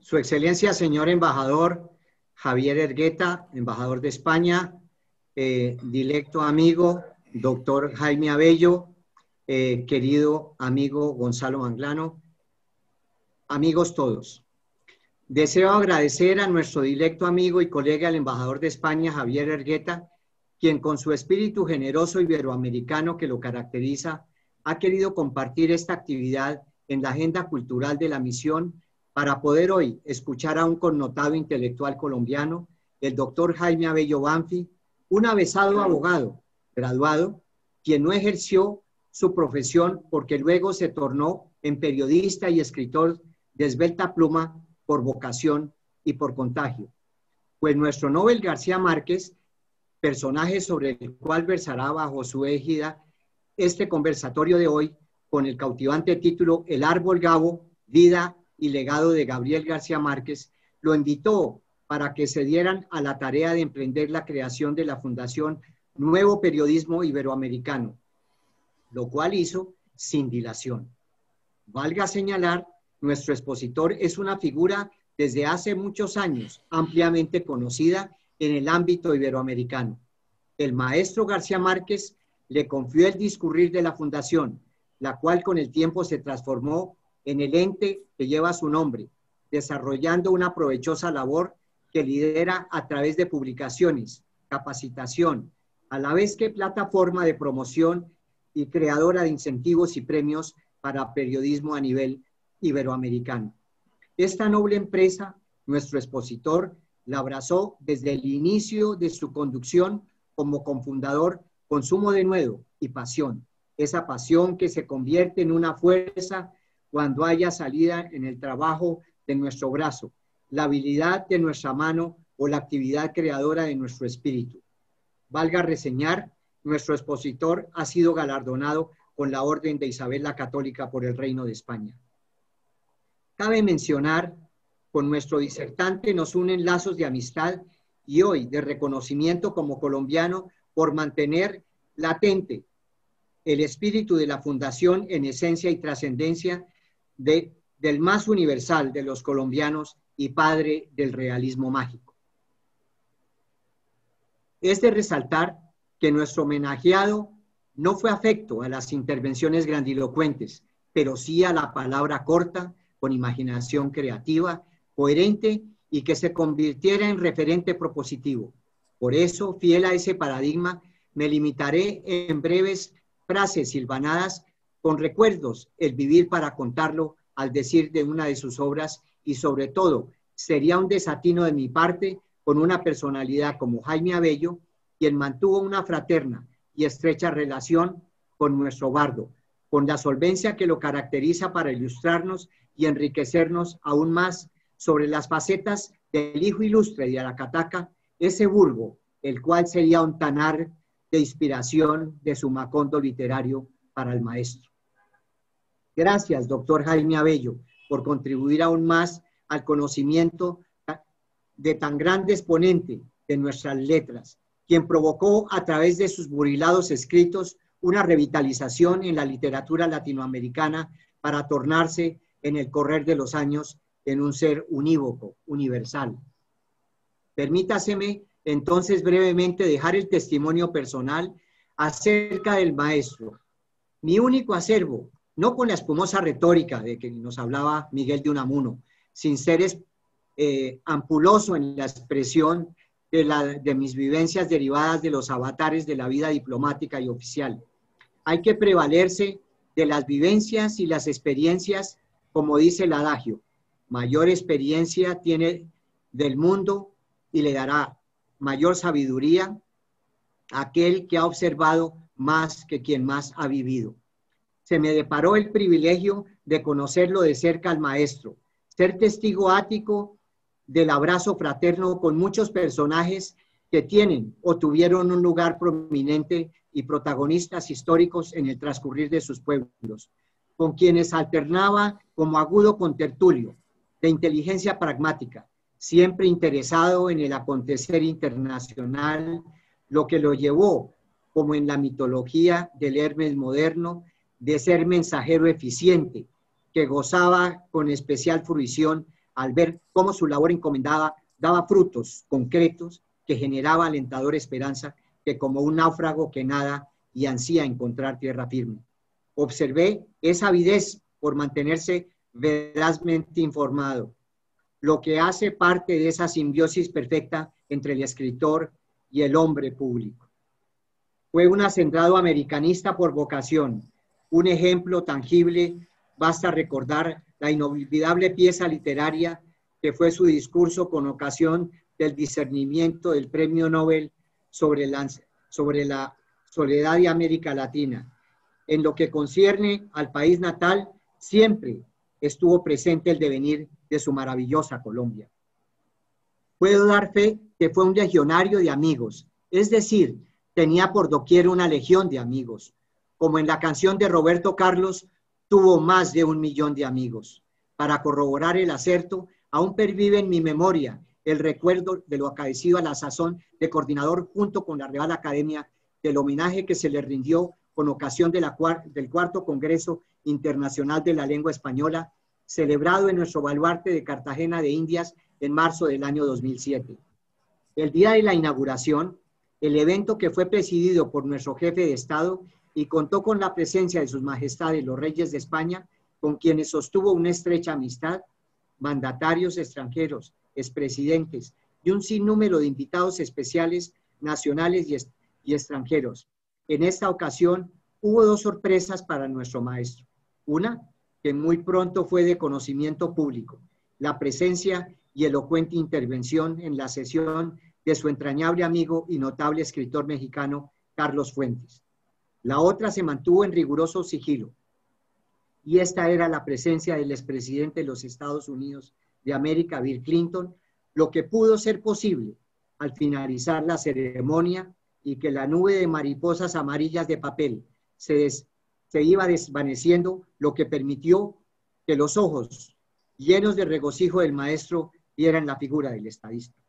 Su Excelencia, señor embajador Javier Hergueta, embajador de España, directo amigo, doctor Jaime Abello, querido amigo Gonzalo Manglano, amigos todos. Deseo agradecer a nuestro directo amigo y colega, el embajador de España, Javier Hergueta, quien con su espíritu generoso iberoamericano que lo caracteriza, ha querido compartir esta actividad en la agenda cultural de la misión para poder hoy escuchar a un connotado intelectual colombiano, el doctor Jaime Abello Banfi, un avesado abogado graduado, quien no ejerció su profesión porque luego se tornó en periodista y escritor de esbelta pluma por vocación y por contagio. Pues nuestro Nobel García Márquez, personaje sobre el cual versará bajo su égida este conversatorio de hoy, con el cautivante título El árbol Gabo, vida y legado de Gabriel García Márquez, lo invitó para que se dieran a la tarea de emprender la creación de la Fundación Nuevo Periodismo Iberoamericano, lo cual hizo sin dilación. Valga señalar, nuestro expositor es una figura desde hace muchos años ampliamente conocida en el ámbito iberoamericano. El maestro García Márquez le confió el discurrir de la Fundación, la cual con el tiempo se transformó en el ente que lleva su nombre, desarrollando una provechosa labor que lidera a través de publicaciones, capacitación, a la vez que plataforma de promoción y creadora de incentivos y premios para periodismo a nivel iberoamericano. Esta noble empresa, nuestro expositor, la abrazó desde el inicio de su conducción como cofundador con sumo denuedo y pasión, esa pasión que se convierte en una fuerza cuando haya salida en el trabajo de nuestro brazo, la habilidad de nuestra mano o la actividad creadora de nuestro espíritu. Valga reseñar, nuestro expositor ha sido galardonado con la Orden de Isabel la Católica por el Reino de España. Cabe mencionar, con nuestro disertante nos unen lazos de amistad y hoy de reconocimiento como colombiano por mantener latente el espíritu de la Fundación en esencia y trascendencia del más universal de los colombianos y padre del realismo mágico. Es de resaltar que nuestro homenajeado no fue afecto a las intervenciones grandilocuentes, pero sí a la palabra corta, con imaginación creativa, coherente y que se convirtiera en referente propositivo. Por eso, fiel a ese paradigma, me limitaré en breves frases silvanadas con recuerdos, el vivir para contarlo al decir de una de sus obras y sobre todo sería un desatino de mi parte con una personalidad como Jaime Abello, quien mantuvo una fraterna y estrecha relación con nuestro bardo, con la solvencia que lo caracteriza para ilustrarnos y enriquecernos aún más sobre las facetas del hijo ilustre de Aracataca, ese Burgo, el cual sería un tanar de inspiración de su macondo literario para el maestro. Gracias, doctor Jaime Abello, por contribuir aún más al conocimiento de tan grande exponente de nuestras letras, quien provocó a través de sus burilados escritos una revitalización en la literatura latinoamericana para tornarse en el correr de los años en un ser unívoco, universal. Permítaseme entonces brevemente dejar el testimonio personal acerca del maestro. Mi único acervo, no con la espumosa retórica de que nos hablaba Miguel de Unamuno, sin ser ampuloso en la expresión de mis vivencias derivadas de los avatares de la vida diplomática y oficial. Hay que prevalerse de las vivencias y las experiencias, como dice el adagio, mayor experiencia tiene del mundo y le dará mayor sabiduría a aquel que ha observado más que quien más ha vivido. Se me deparó el privilegio de conocerlo de cerca al maestro, ser testigo ático del abrazo fraterno con muchos personajes que tienen o tuvieron un lugar prominente y protagonistas históricos en el transcurrir de sus pueblos, con quienes alternaba como agudo contertulio, de inteligencia pragmática, siempre interesado en el acontecer internacional, lo que lo llevó, como en la mitología del Hermes moderno, de ser mensajero eficiente, que gozaba con especial fruición al ver cómo su labor encomendada daba frutos concretos que generaba alentadora esperanza que como un náufrago que nada y ansía encontrar tierra firme. Observé esa avidez por mantenerse verazmente informado, lo que hace parte de esa simbiosis perfecta entre el escritor y el hombre público. Fue un hacendado americanista por vocación, un ejemplo tangible. Basta recordar la inolvidable pieza literaria que fue su discurso con ocasión del discernimiento del Premio Nobel sobre la soledad de América Latina. En lo que concierne al país natal, siempre estuvo presente el devenir de su maravillosa Colombia. Puedo dar fe que fue un legionario de amigos, es decir, tenía por doquier una legión de amigos. Como en la canción de Roberto Carlos, tuvo más de 1 millón de amigos. Para corroborar el acerto, aún pervive en mi memoria el recuerdo de lo acaecido a la sazón de coordinador junto con la Real Academia del homenaje que se le rindió con ocasión de del cuarto Congreso Internacional de la Lengua Española, celebrado en nuestro baluarte de Cartagena de Indias en marzo del año 2007. El día de la inauguración, el evento, que fue presidido por nuestro jefe de Estado y contó con la presencia de sus majestades los reyes de España, con quienes sostuvo una estrecha amistad, mandatarios extranjeros, expresidentes y un sinnúmero de invitados especiales nacionales y extranjeros. En esta ocasión hubo 2 sorpresas para nuestro maestro. Una, que muy pronto fue de conocimiento público, la presencia y elocuente intervención en la sesión de su entrañable amigo y notable escritor mexicano, Carlos Fuentes. La otra se mantuvo en riguroso sigilo, y esta era la presencia del expresidente de los Estados Unidos de América, Bill Clinton, lo que pudo ser posible al finalizar la ceremonia y que la nube de mariposas amarillas de papel se iba desvaneciendo, lo que permitió que los ojos llenos de regocijo del maestro vieran la figura del estadista.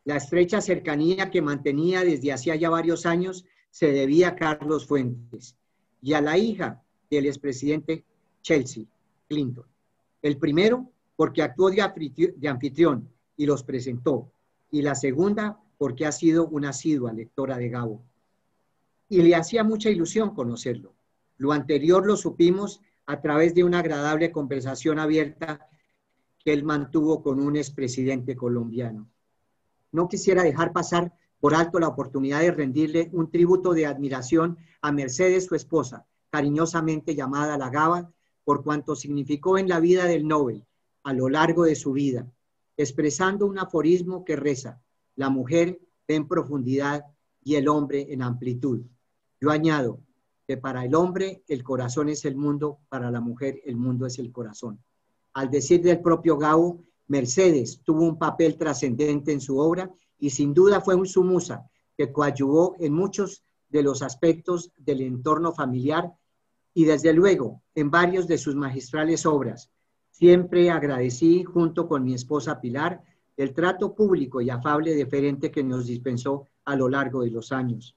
La estrecha cercanía que mantenía desde hacía ya varios años se debía a Carlos Fuentes y a la hija del expresidente Chelsea Clinton. El primero, porque actuó de anfitrión y los presentó, y la segunda, porque ha sido una asidua lectora de Gabo. Y le hacía mucha ilusión conocerlo. Lo anterior lo supimos a través de una agradable conversación abierta que él mantuvo con un expresidente colombiano. No quisiera dejar pasar por alto la oportunidad de rendirle un tributo de admiración a Mercedes, su esposa, cariñosamente llamada La Gaba, por cuanto significó en la vida del Nobel a lo largo de su vida, expresando un aforismo que reza: la mujer ve en profundidad y el hombre en amplitud. Yo añado que para el hombre el corazón es el mundo, para la mujer el mundo es el corazón. Al decir del propio Gabo, Mercedes tuvo un papel trascendente en su obra y sin duda fue su musa que coadyuvó en muchos de los aspectos del entorno familiar y desde luego en varios de sus magistrales obras. Siempre agradecí, junto con mi esposa Pilar, el trato público y afable deferente que nos dispensó a lo largo de los años.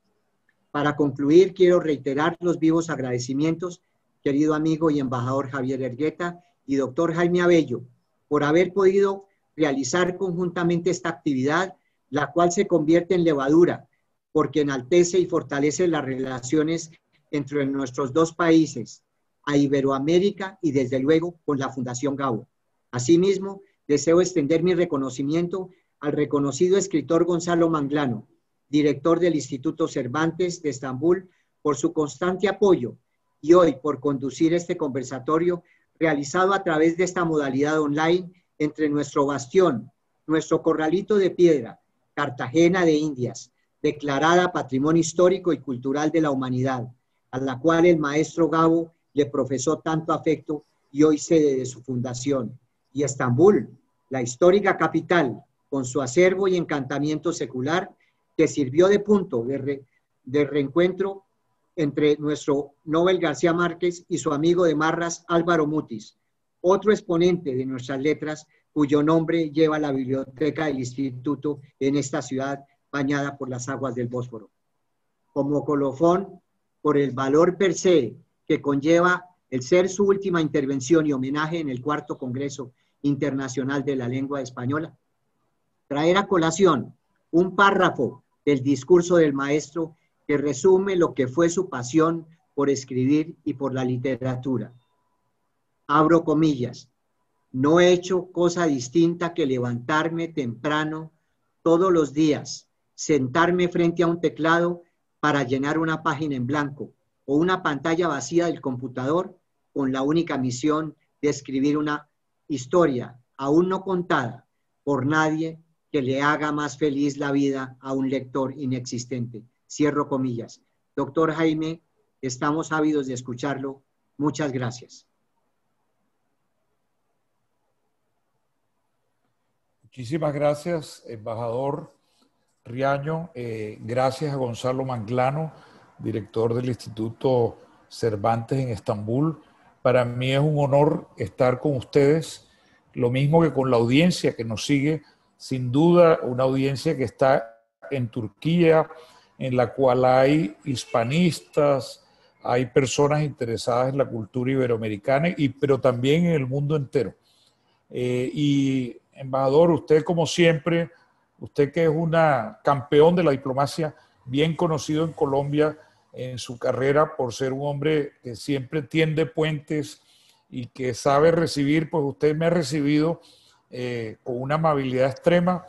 Para concluir, quiero reiterar los vivos agradecimientos, querido amigo y embajador Javier Hergueta y doctor Jaime Abello, por haber podido realizar conjuntamente esta actividad, la cual se convierte en levadura, porque enaltece y fortalece las relaciones entre nuestros 2 países, a Iberoamérica y desde luego con la Fundación Gabo. Asimismo, deseo extender mi reconocimiento al reconocido escritor Gonzalo Manglano, director del Instituto Cervantes de Estambul, por su constante apoyo y hoy por conducir este conversatorio realizado a través de esta modalidad online entre nuestro bastión, nuestro corralito de piedra, Cartagena de Indias, declarada Patrimonio Histórico y Cultural de la Humanidad, a la cual el maestro Gabo le profesó tanto afecto y hoy sede de su fundación, y Estambul, la histórica capital, con su acervo y encantamiento secular, que sirvió de punto de reencuentro entre nuestro Nobel García Márquez y su amigo de Marras, Álvaro Mutis, otro exponente de nuestras letras, cuyo nombre lleva la biblioteca del instituto en esta ciudad bañada por las aguas del Bósforo. Como colofón, por el valor per se que conlleva el ser su última intervención y homenaje en el 4º Congreso Internacional de la Lengua Española. Traer a colación un párrafo del discurso del maestro que resume lo que fue su pasión por escribir y por la literatura. Abro comillas. No he hecho cosa distinta que levantarme temprano todos los días, sentarme frente a un teclado para llenar una página en blanco o una pantalla vacía del computador con la única misión de escribir una historia aún no contada por nadie que le haga más feliz la vida a un lector inexistente. Cierro comillas. Doctor Jaime, estamos ávidos de escucharlo. Muchas gracias. Muchísimas gracias, embajador Riaño. Gracias a Gonzalo Manglano, director del Instituto Cervantes en Estambul. Para mí es un honor estar con ustedes, lo mismo que con la audiencia que nos sigue, sin duda una audiencia que está en Turquía, en la cual hay hispanistas, hay personas interesadas en la cultura iberoamericana, pero también en el mundo entero. Y embajador, usted como siempre, usted que es una campeón de la diplomacia, bien conocido en Colombia en su carrera por ser un hombre que siempre tiende puentes y que sabe recibir, pues usted me ha recibido con una amabilidad extrema,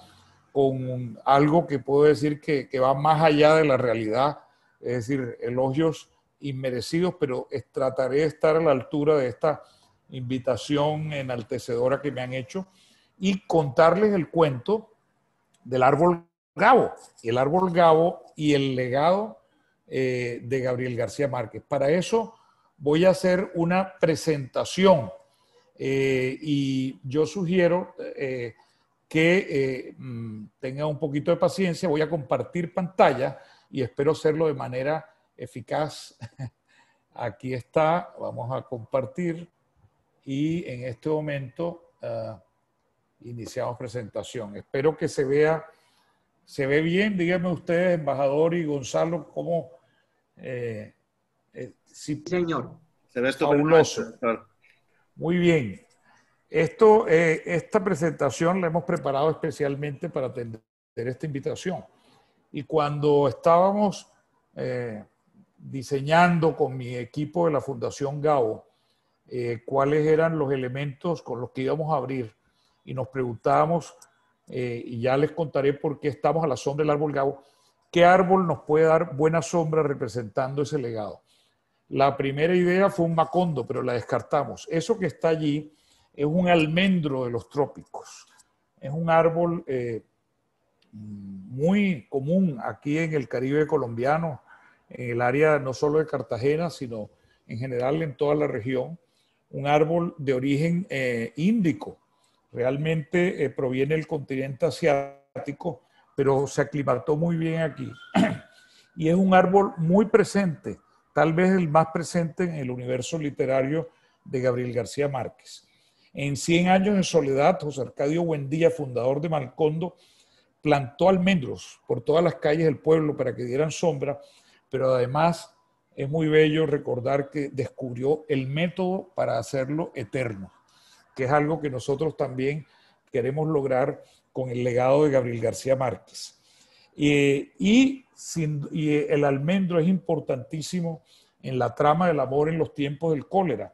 con algo que puedo decir que va más allá de la realidad, es decir, elogios inmerecidos, pero trataré de estar a la altura de esta invitación enaltecedora que me han hecho y contarles el cuento del árbol Gabo, el árbol Gabo y el legado de Gabriel García Márquez. Para eso voy a hacer una presentación y yo sugiero que tengan un poquito de paciencia. Voy a compartir pantalla y espero hacerlo de manera eficaz. Aquí está, vamos a compartir y en este momento iniciamos presentación. Espero que se ve bien. Díganme ustedes, embajador y Gonzalo, cómo... sí, señor. Se ve fabuloso. doctor. Muy bien. Esta presentación la hemos preparado especialmente para atender esta invitación. Y cuando estábamos diseñando con mi equipo de la Fundación Gabo cuáles eran los elementos con los que íbamos a abrir, y nos preguntábamos, y ya les contaré por qué estamos a la sombra del árbol Gabo, qué árbol nos puede dar buena sombra representando ese legado. La primera idea fue un macondo, pero la descartamos. Eso que está allí es un almendro de los trópicos. Es un árbol muy común aquí en el Caribe colombiano, en el área no solo de Cartagena, sino en general en toda la región. Un árbol de origen índico. Realmente proviene del continente asiático, pero se aclimató muy bien aquí. Y es un árbol muy presente, tal vez el más presente en el universo literario de Gabriel García Márquez. En 100 años de soledad, José Arcadio Buendía, fundador de Malcondo, plantó almendros por todas las calles del pueblo para que dieran sombra, pero además es muy bello recordar que descubrió el método para hacerlo eterno, que es algo que nosotros también queremos lograr con el legado de Gabriel García Márquez. Y el almendro es importantísimo en la trama del amor en los tiempos del cólera,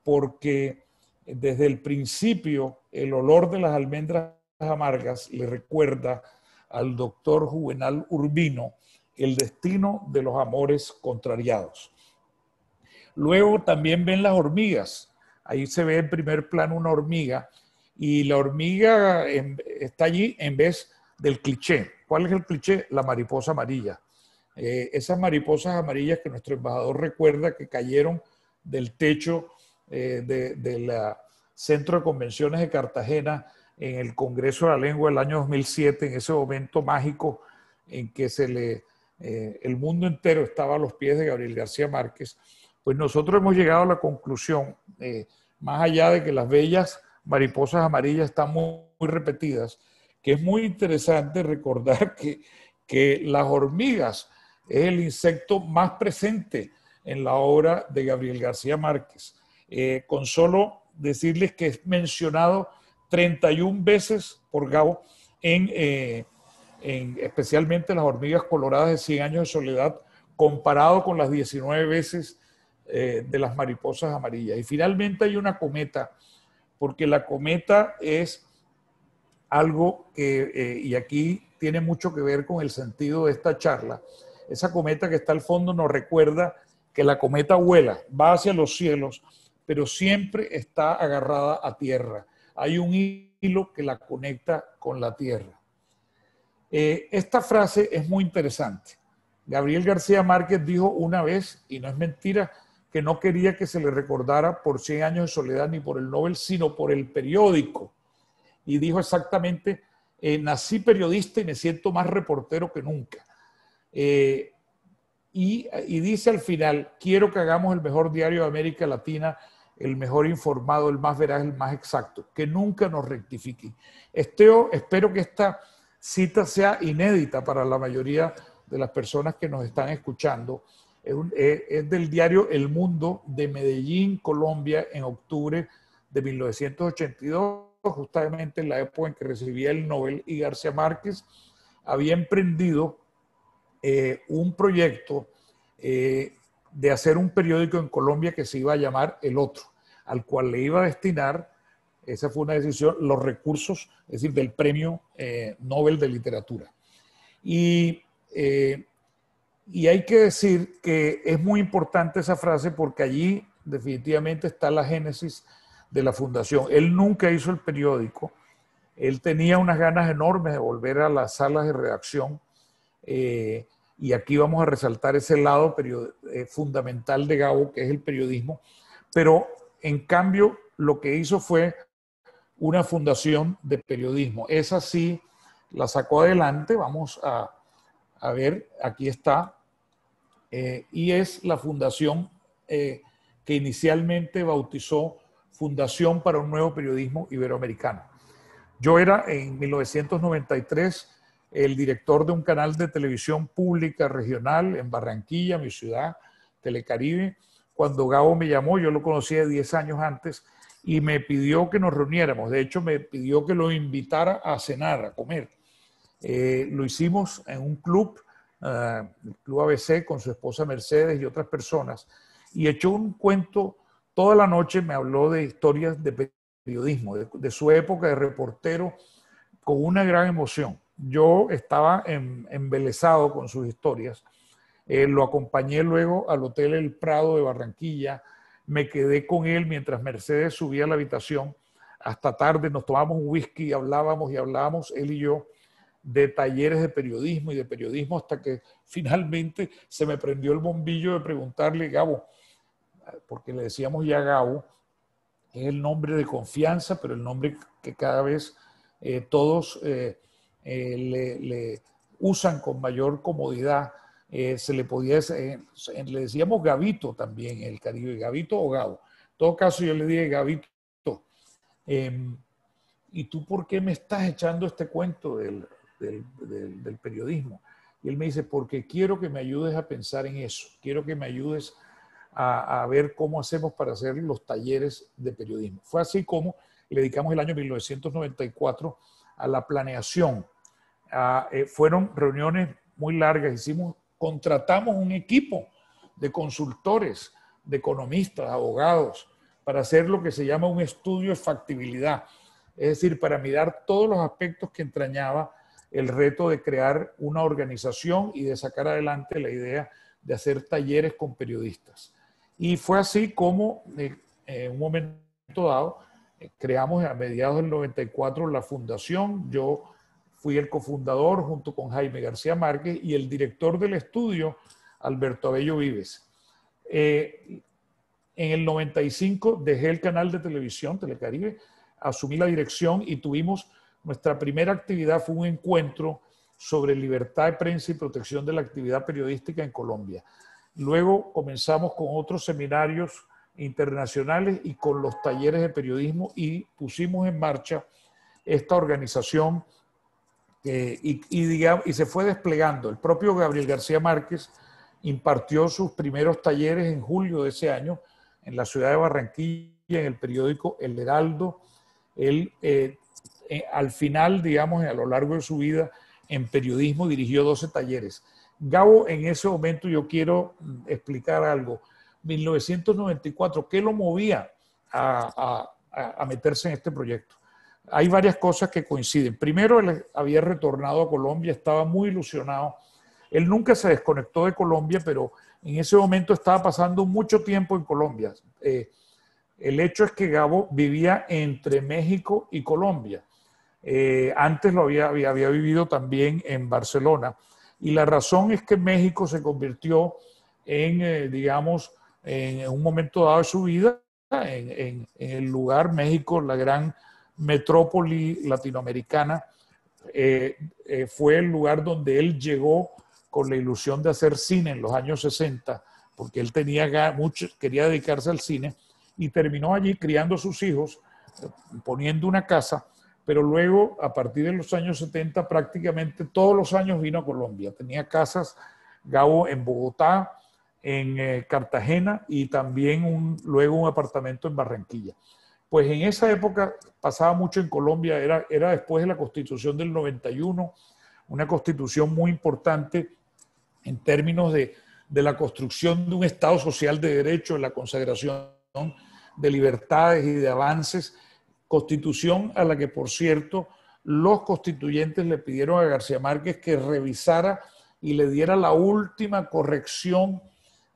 porque desde el principio el olor de las almendras amargas le recuerda al doctor Juvenal Urbino el destino de los amores contrariados. Luego también ven las hormigas. Ahí se ve en primer plano una hormiga y la hormiga está allí en vez del cliché. ¿Cuál es el cliché? La mariposa amarilla. Esas mariposas amarillas que nuestro embajador recuerda que cayeron del techo del Centro de Convenciones de Cartagena en el Congreso de la Lengua del año 2007, en ese momento mágico en que el mundo entero estaba a los pies de Gabriel García Márquez. Pues nosotros hemos llegado a la conclusión, más allá de que las bellas mariposas amarillas están muy repetidas, que es muy interesante recordar que las hormigas es el insecto más presente en la obra de Gabriel García Márquez. Con solo decirles que es mencionado 31 veces por Gabo especialmente las hormigas coloradas de 100 años de soledad, comparado con las 19 veces de las mariposas amarillas. Y finalmente hay una cometa, porque la cometa es algo que, y aquí tiene mucho que ver con el sentido de esta charla. Esa cometa que está al fondo nos recuerda que la cometa vuela, va hacia los cielos, pero siempre está agarrada a tierra. Hay un hilo que la conecta con la tierra. Esta frase es muy interesante. Gabriel García Márquez dijo una vez, y no es mentira, que no quería que se le recordara por 100 años de soledad ni por el Nobel, sino por el periódico. Y dijo exactamente, nací periodista y me siento más reportero que nunca. Y dice al final, quiero que hagamos el mejor diario de América Latina, el mejor informado, el más veraz, el más exacto, que nunca nos rectifiquen. Espero que esta cita sea inédita para la mayoría de las personas que nos están escuchando. Es del diario El Mundo de Medellín, Colombia, en octubre de 1982, justamente en la época en que recibía el Nobel, y García Márquez había emprendido un proyecto de hacer un periódico en Colombia que se iba a llamar El Otro, al cual le iba a destinar, esa fue una decisión, los recursos, es decir, del premio Nobel de Literatura. Y hay que decir que es muy importante esa frase porque allí definitivamente está la génesis de la fundación. Él nunca hizo el periódico, él tenía unas ganas enormes de volver a las salas de redacción, y aquí vamos a resaltar ese lado fundamental de Gabo, que es el periodismo, pero en cambio lo que hizo fue una fundación de periodismo. Esa sí la sacó adelante, vamos a ver, aquí está, y es la fundación que inicialmente bautizó Fundación para un Nuevo Periodismo Iberoamericano. Yo era en 1993 el director de un canal de televisión pública regional en Barranquilla, mi ciudad, Telecaribe. Cuando Gabo me llamó, yo lo conocía 10 años antes, y me pidió que nos reuniéramos. De hecho, me pidió que lo invitara a cenar, a comer. Lo hicimos en un club, el Club ABC, con su esposa Mercedes y otras personas, y echó un cuento toda la noche. Me habló de historias de periodismo, de su época de reportero, con una gran emoción. Yo estaba embelesado con sus historias. Lo acompañé luego al Hotel El Prado de Barranquilla. Me quedé con él mientras Mercedes subía a la habitación. Hasta tarde nos tomamos un whisky y hablábamos, él y yo, de talleres de periodismo, hasta que finalmente se me prendió el bombillo de preguntarle, Gabo, porque le decíamos ya Gabo, es el nombre de confianza, pero el nombre que cada vez todos le usan con mayor comodidad. Se le podía decir, le decíamos Gabito también en el Caribe, Gabito o Gabo. En todo caso yo le dije Gabito. ¿Y tú por qué me estás echando este cuento del periodismo? Y él me dice, porque quiero que me ayudes a pensar en eso, quiero que me ayudes a ver cómo hacemos para hacer los talleres de periodismo. Fue así como le dedicamos el año 1994 a la planeación. Fueron reuniones muy largas, contratamos un equipo de consultores, de economistas, abogados, para hacer lo que se llama un estudio de factibilidad, es decir, para mirar todos los aspectos que entrañaba el reto de crear una organización y de sacar adelante la idea de hacer talleres con periodistas. Y fue así como en un momento dado creamos a mediados del 94 la fundación. Yo fui el cofundador junto con Jaime García Márquez y el director del estudio, Alberto Abello Vives. En el 95 dejé el canal de televisión, Telecaribe, asumí la dirección y tuvimos nuestra primera actividad, fue un encuentro sobre libertad de prensa y protección de la actividad periodística en Colombia. Luego comenzamos con otros seminarios internacionales y con los talleres de periodismo y pusimos en marcha esta organización y se fue desplegando. El propio Gabriel García Márquez impartió sus primeros talleres en julio de ese año en la ciudad de Barranquilla, en el periódico El Heraldo. Él, al final, digamos, a lo largo de su vida en periodismo, dirigió 12 talleres. Gabo, en ese momento yo quiero explicar algo. 1994, ¿qué lo movía a meterse en este proyecto? Hay varias cosas que coinciden. Primero, él había retornado a Colombia, estaba muy ilusionado. Él nunca se desconectó de Colombia, pero en ese momento estaba pasando mucho tiempo en Colombia. El hecho es que Gabo vivía entre México y Colombia. Antes había vivido también en Barcelona. Y la razón es que México se convirtió en, digamos, en un momento dado de su vida, en el lugar, México, la gran metrópoli latinoamericana, fue el lugar donde él llegó con la ilusión de hacer cine en los años 60, porque él quería dedicarse al cine, y terminó allí criando a sus hijos, poniendo una casa, pero luego, a partir de los años 70, prácticamente todos los años vino a Colombia. Tenía casas, Gabo, en Bogotá, en Cartagena, y también luego un apartamento en Barranquilla. Pues en esa época pasaba mucho en Colombia, era después de la Constitución del 91, una constitución muy importante en términos de la construcción de un Estado social de derecho, de la consagración de libertades y de avances, constitución a la que, por cierto, los constituyentes le pidieron a García Márquez que revisara y le diera la última corrección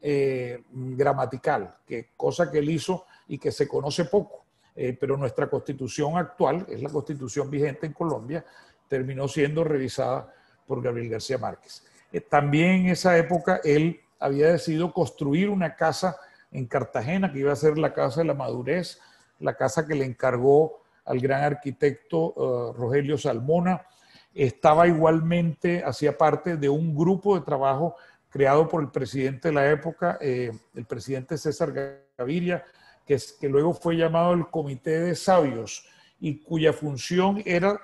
gramatical, cosa que él hizo y que se conoce poco. Pero nuestra constitución actual, es la constitución vigente en Colombia, terminó siendo revisada por Gabriel García Márquez. También en esa época él había decidido construir una casa en Cartagena, que iba a ser la Casa de la Madurez, la casa que le encargó al gran arquitecto Rogelio Salmona. Estaba igualmente, hacía parte de un grupo de trabajo creado por el presidente de la época, el presidente César Gaviria, que luego fue llamado el Comité de Sabios, y cuya función era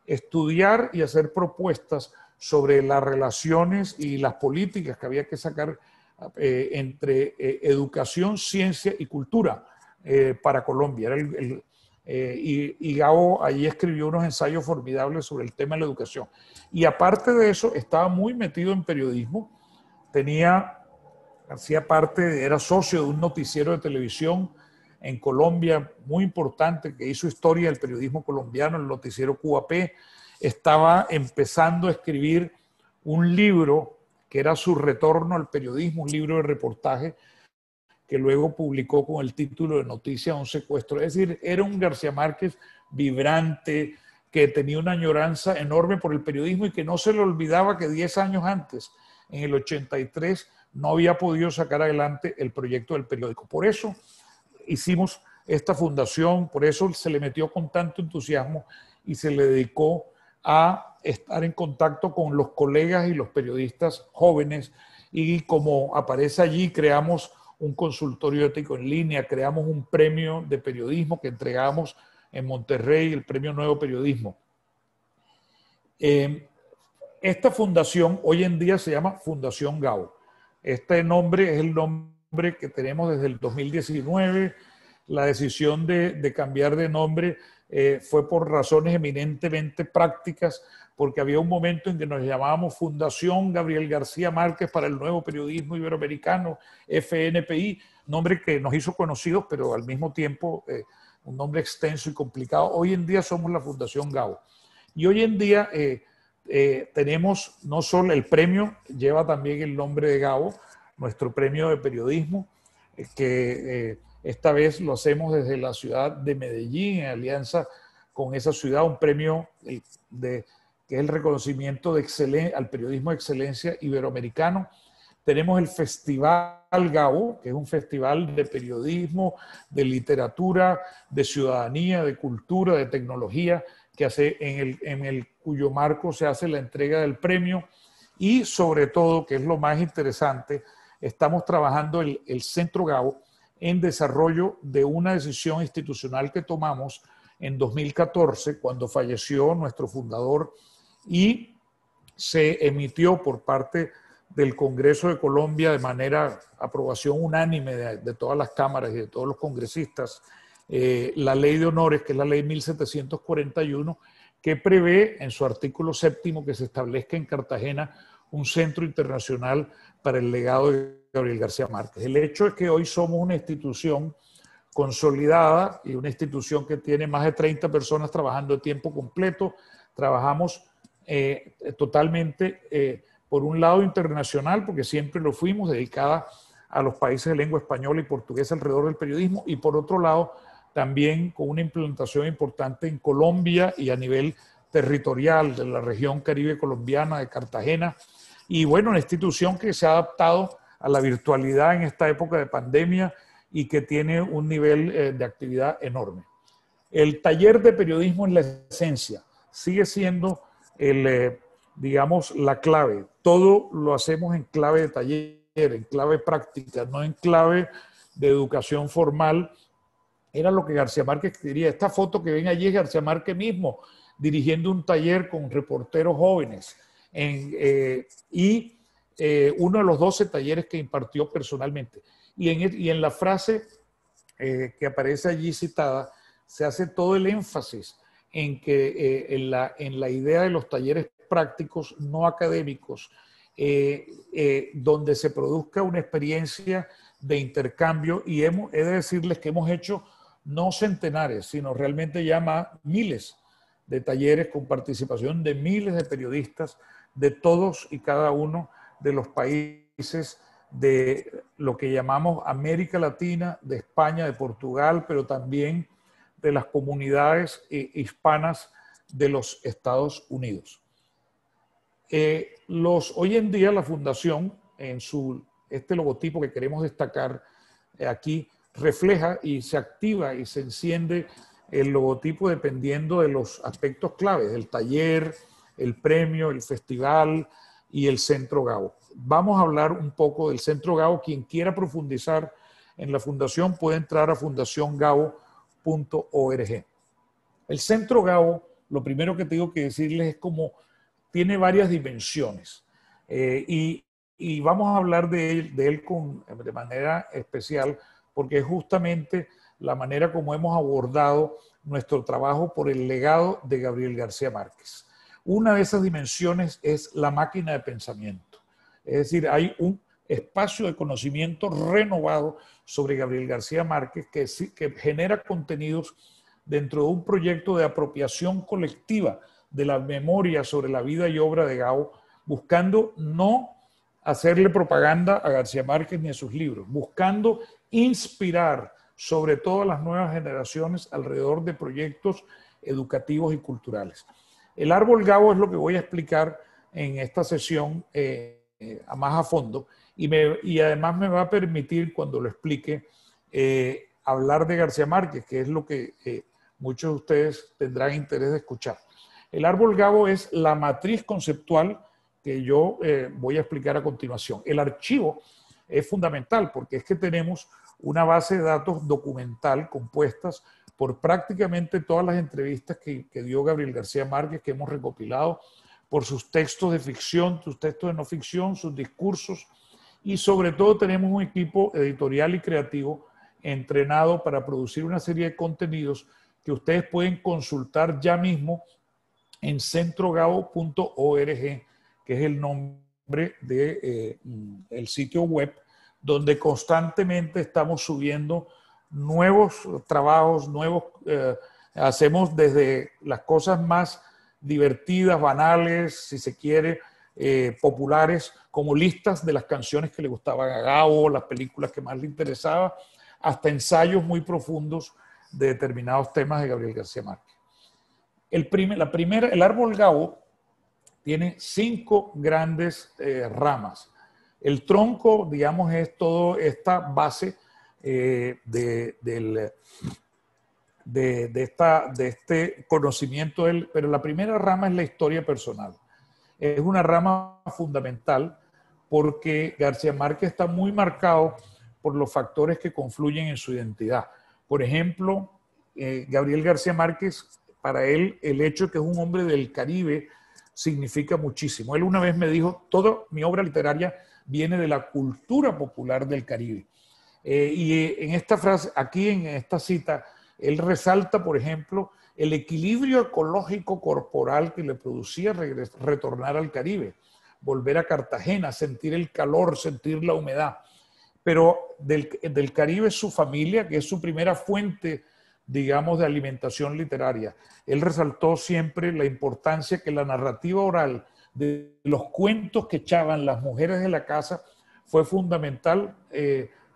estudiar y hacer propuestas sobre las relaciones y las políticas que había que sacar entre educación, ciencia y cultura para Colombia. Y Gabo allí escribió unos ensayos formidables sobre el tema de la educación. Y aparte de eso, estaba muy metido en periodismo. Hacía parte, era socio de un noticiero de televisión en Colombia muy importante que hizo historia del periodismo colombiano, el noticiero QAP. Estaba empezando a escribir un libro que era su retorno al periodismo, un libro de reportaje que luego publicó con el título de Noticia de un secuestro. Es decir, era un García Márquez vibrante, que tenía una añoranza enorme por el periodismo y que no se le olvidaba que 10 años antes, en el 83, no había podido sacar adelante el proyecto del periódico. Por eso hicimos esta fundación, por eso se le metió con tanto entusiasmo y se le dedicó a estar en contacto con los colegas y los periodistas jóvenes, y como aparece allí, creamos un consultorio ético en línea, creamos un premio de periodismo que entregamos en Monterrey, el Premio Nuevo Periodismo. Esta fundación hoy en día se llama Fundación Gabo. Este nombre es el nombre que tenemos desde el 2019. La decisión de cambiar de nombre fue por razones eminentemente prácticas, porque había un momento en que nos llamábamos Fundación Gabriel García Márquez para el Nuevo Periodismo Iberoamericano, FNPI, nombre que nos hizo conocidos, pero al mismo tiempo un nombre extenso y complicado. Hoy en día somos la Fundación Gabo. Y hoy en día tenemos no solo el premio, lleva también el nombre de Gabo, nuestro premio de periodismo, que esta vez lo hacemos desde la ciudad de Medellín, en alianza con esa ciudad, un premio que es el reconocimiento al periodismo de excelencia iberoamericano. Tenemos el Festival Gabo, que es un festival de periodismo, de literatura, de ciudadanía, de cultura, de tecnología, que hace cuyo marco se hace la entrega del premio. Y sobre todo, que es lo más interesante, estamos trabajando el Centro Gabo en desarrollo de una decisión institucional que tomamos en 2014, cuando falleció nuestro fundador, y se emitió por parte del Congreso de Colombia de manera aprobación unánime de todas las cámaras y de todos los congresistas, la Ley de Honores, que es la Ley 1741, que prevé en su artículo 7º que se establezca en Cartagena un centro internacional para el legado de Gabriel García Márquez. El hecho es que hoy somos una institución consolidada y una institución que tiene más de 30 personas trabajando de tiempo completo. Trabajamos totalmente, por un lado internacional, porque siempre lo fuimos, dedicada a los países de lengua española y portuguesa alrededor del periodismo, y por otro lado también con una implantación importante en Colombia y a nivel territorial de la región caribe colombiana, de Cartagena. Y bueno, una institución que se ha adaptado a la virtualidad en esta época de pandemia y que tiene un nivel de actividad enorme. El taller de periodismo en la esencia sigue siendo digamos, la clave. Todo lo hacemos en clave de taller, en clave práctica, no en clave de educación formal. Era lo que García Márquez quería. Esta foto que ven allí es García Márquez mismo, dirigiendo un taller con reporteros jóvenes. Uno de los 12 talleres que impartió personalmente. Y en la frase que aparece allí citada, se hace todo el énfasis en que en la idea de los talleres prácticos no académicos, donde se produzca una experiencia de intercambio, y he de decirles que hemos hecho no centenares, sino realmente ya más miles de talleres con participación de miles de periodistas de todos y cada uno de los países de lo que llamamos América Latina, de España, de Portugal, pero también de las comunidades hispanas de los Estados Unidos. Hoy en día la Fundación, en este logotipo que queremos destacar aquí, refleja y se activa y se enciende el logotipo dependiendo de los aspectos claves, del taller, el premio, el festival y el Centro Gabo. Vamos a hablar un poco del Centro Gabo. Quien quiera profundizar en la Fundación puede entrar a fundaciongabo.org. El Centro Gabo, lo primero que tengo que decirles es como tiene varias dimensiones y vamos a hablar de él de manera especial porque es justamente la manera como hemos abordado nuestro trabajo por el legado de Gabriel García Márquez. Una de esas dimensiones es la máquina de pensamiento. Es decir, hay un espacio de conocimiento renovado sobre Gabriel García Márquez que genera contenidos dentro de un proyecto de apropiación colectiva de la memoria sobre la vida y obra de Gabo, buscando no hacerle propaganda a García Márquez ni a sus libros, buscando inspirar sobre todo a las nuevas generaciones alrededor de proyectos educativos y culturales. El árbol Gabo es lo que voy a explicar en esta sesión más a fondo y además me va a permitir, cuando lo explique, hablar de García Márquez, que es lo que muchos de ustedes tendrán interés de escuchar. El árbol Gabo es la matriz conceptual que yo voy a explicar a continuación. El archivo es fundamental porque es que tenemos una base de datos documental compuestas por prácticamente todas las entrevistas que dio Gabriel García Márquez, que hemos recopilado, por sus textos de ficción, sus textos de no ficción, sus discursos, y sobre todo tenemos un equipo editorial y creativo entrenado para producir una serie de contenidos que ustedes pueden consultar ya mismo en centrogabo.org, que es el nombre del sitio web, donde constantemente estamos subiendo nuevos trabajos, hacemos desde las cosas más divertidas, banales, si se quiere, populares, como listas de las canciones que le gustaban a Gabo, las películas que más le interesaba, hasta ensayos muy profundos de determinados temas de Gabriel García Márquez. El árbol Gabo tiene 5 grandes ramas. El tronco, digamos, es toda esta base de este conocimiento, pero la primera rama es la historia personal. Es una rama fundamental porque García Márquez está muy marcado por los factores que confluyen en su identidad. Por ejemplo, Gabriel García Márquez, para él, el hecho de que es un hombre del Caribe significa muchísimo. Él una vez me dijo, toda mi obra literaria viene de la cultura popular del Caribe. En esta frase, aquí en esta cita, él resalta, por ejemplo, el equilibrio ecológico corporal que le producía retornar al Caribe, volver a Cartagena, sentir el calor, sentir la humedad. Pero del Caribe es su familia, que es su primera fuente, digamos, de alimentación literaria. Él resaltó siempre la importancia que la narrativa oral de los cuentos que echaban las mujeres de la casa fue fundamental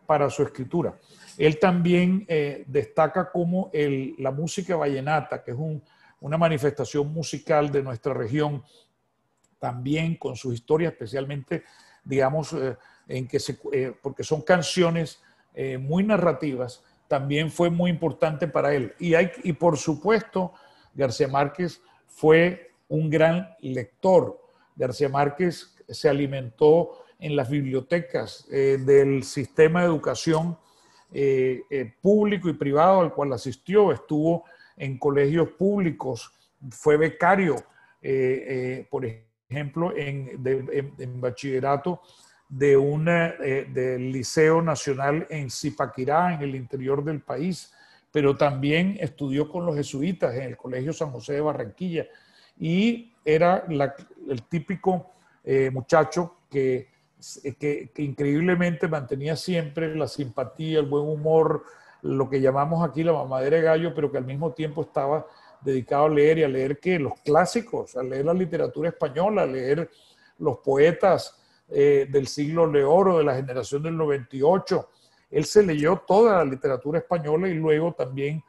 para su escritura. Él también destaca como la música vallenata, que es una manifestación musical de nuestra región, también con su historia, especialmente, digamos, porque son canciones muy narrativas, también fue muy importante para él. Y por supuesto, García Márquez fue un gran lector. García Márquez se alimentó en las bibliotecas del sistema de educación público y privado al cual asistió, estuvo en colegios públicos, fue becario, por ejemplo, en bachillerato del Liceo Nacional en Zipaquirá, en el interior del país, pero también estudió con los jesuitas en el Colegio San José de Barranquilla y era el típico muchacho que increíblemente mantenía siempre la simpatía, el buen humor, lo que llamamos aquí la mamadera de gallo, pero que al mismo tiempo estaba dedicado a leer y a leer los clásicos, a leer la literatura española, a leer los poetas del siglo de oro, de la generación del 98. Él se leyó toda la literatura española y luego también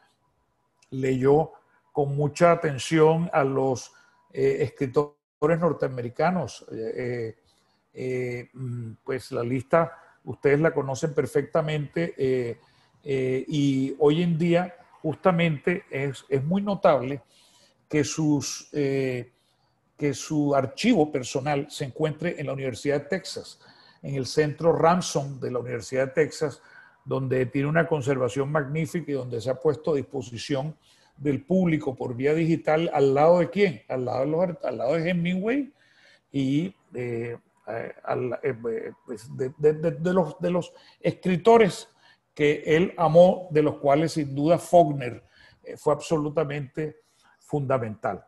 leyó con mucha atención a los escritores norteamericanos. Pues la lista ustedes la conocen perfectamente y hoy en día justamente es muy notable que que su archivo personal se encuentre en la Universidad de Texas, en el centro Ramson de la Universidad de Texas, donde tiene una conservación magnífica y donde se ha puesto a disposición del público por vía digital. ¿Al lado de quién? Al lado de Hemingway y pues de los escritores que él amó, de los cuales sin duda Faulkner fue absolutamente fundamental.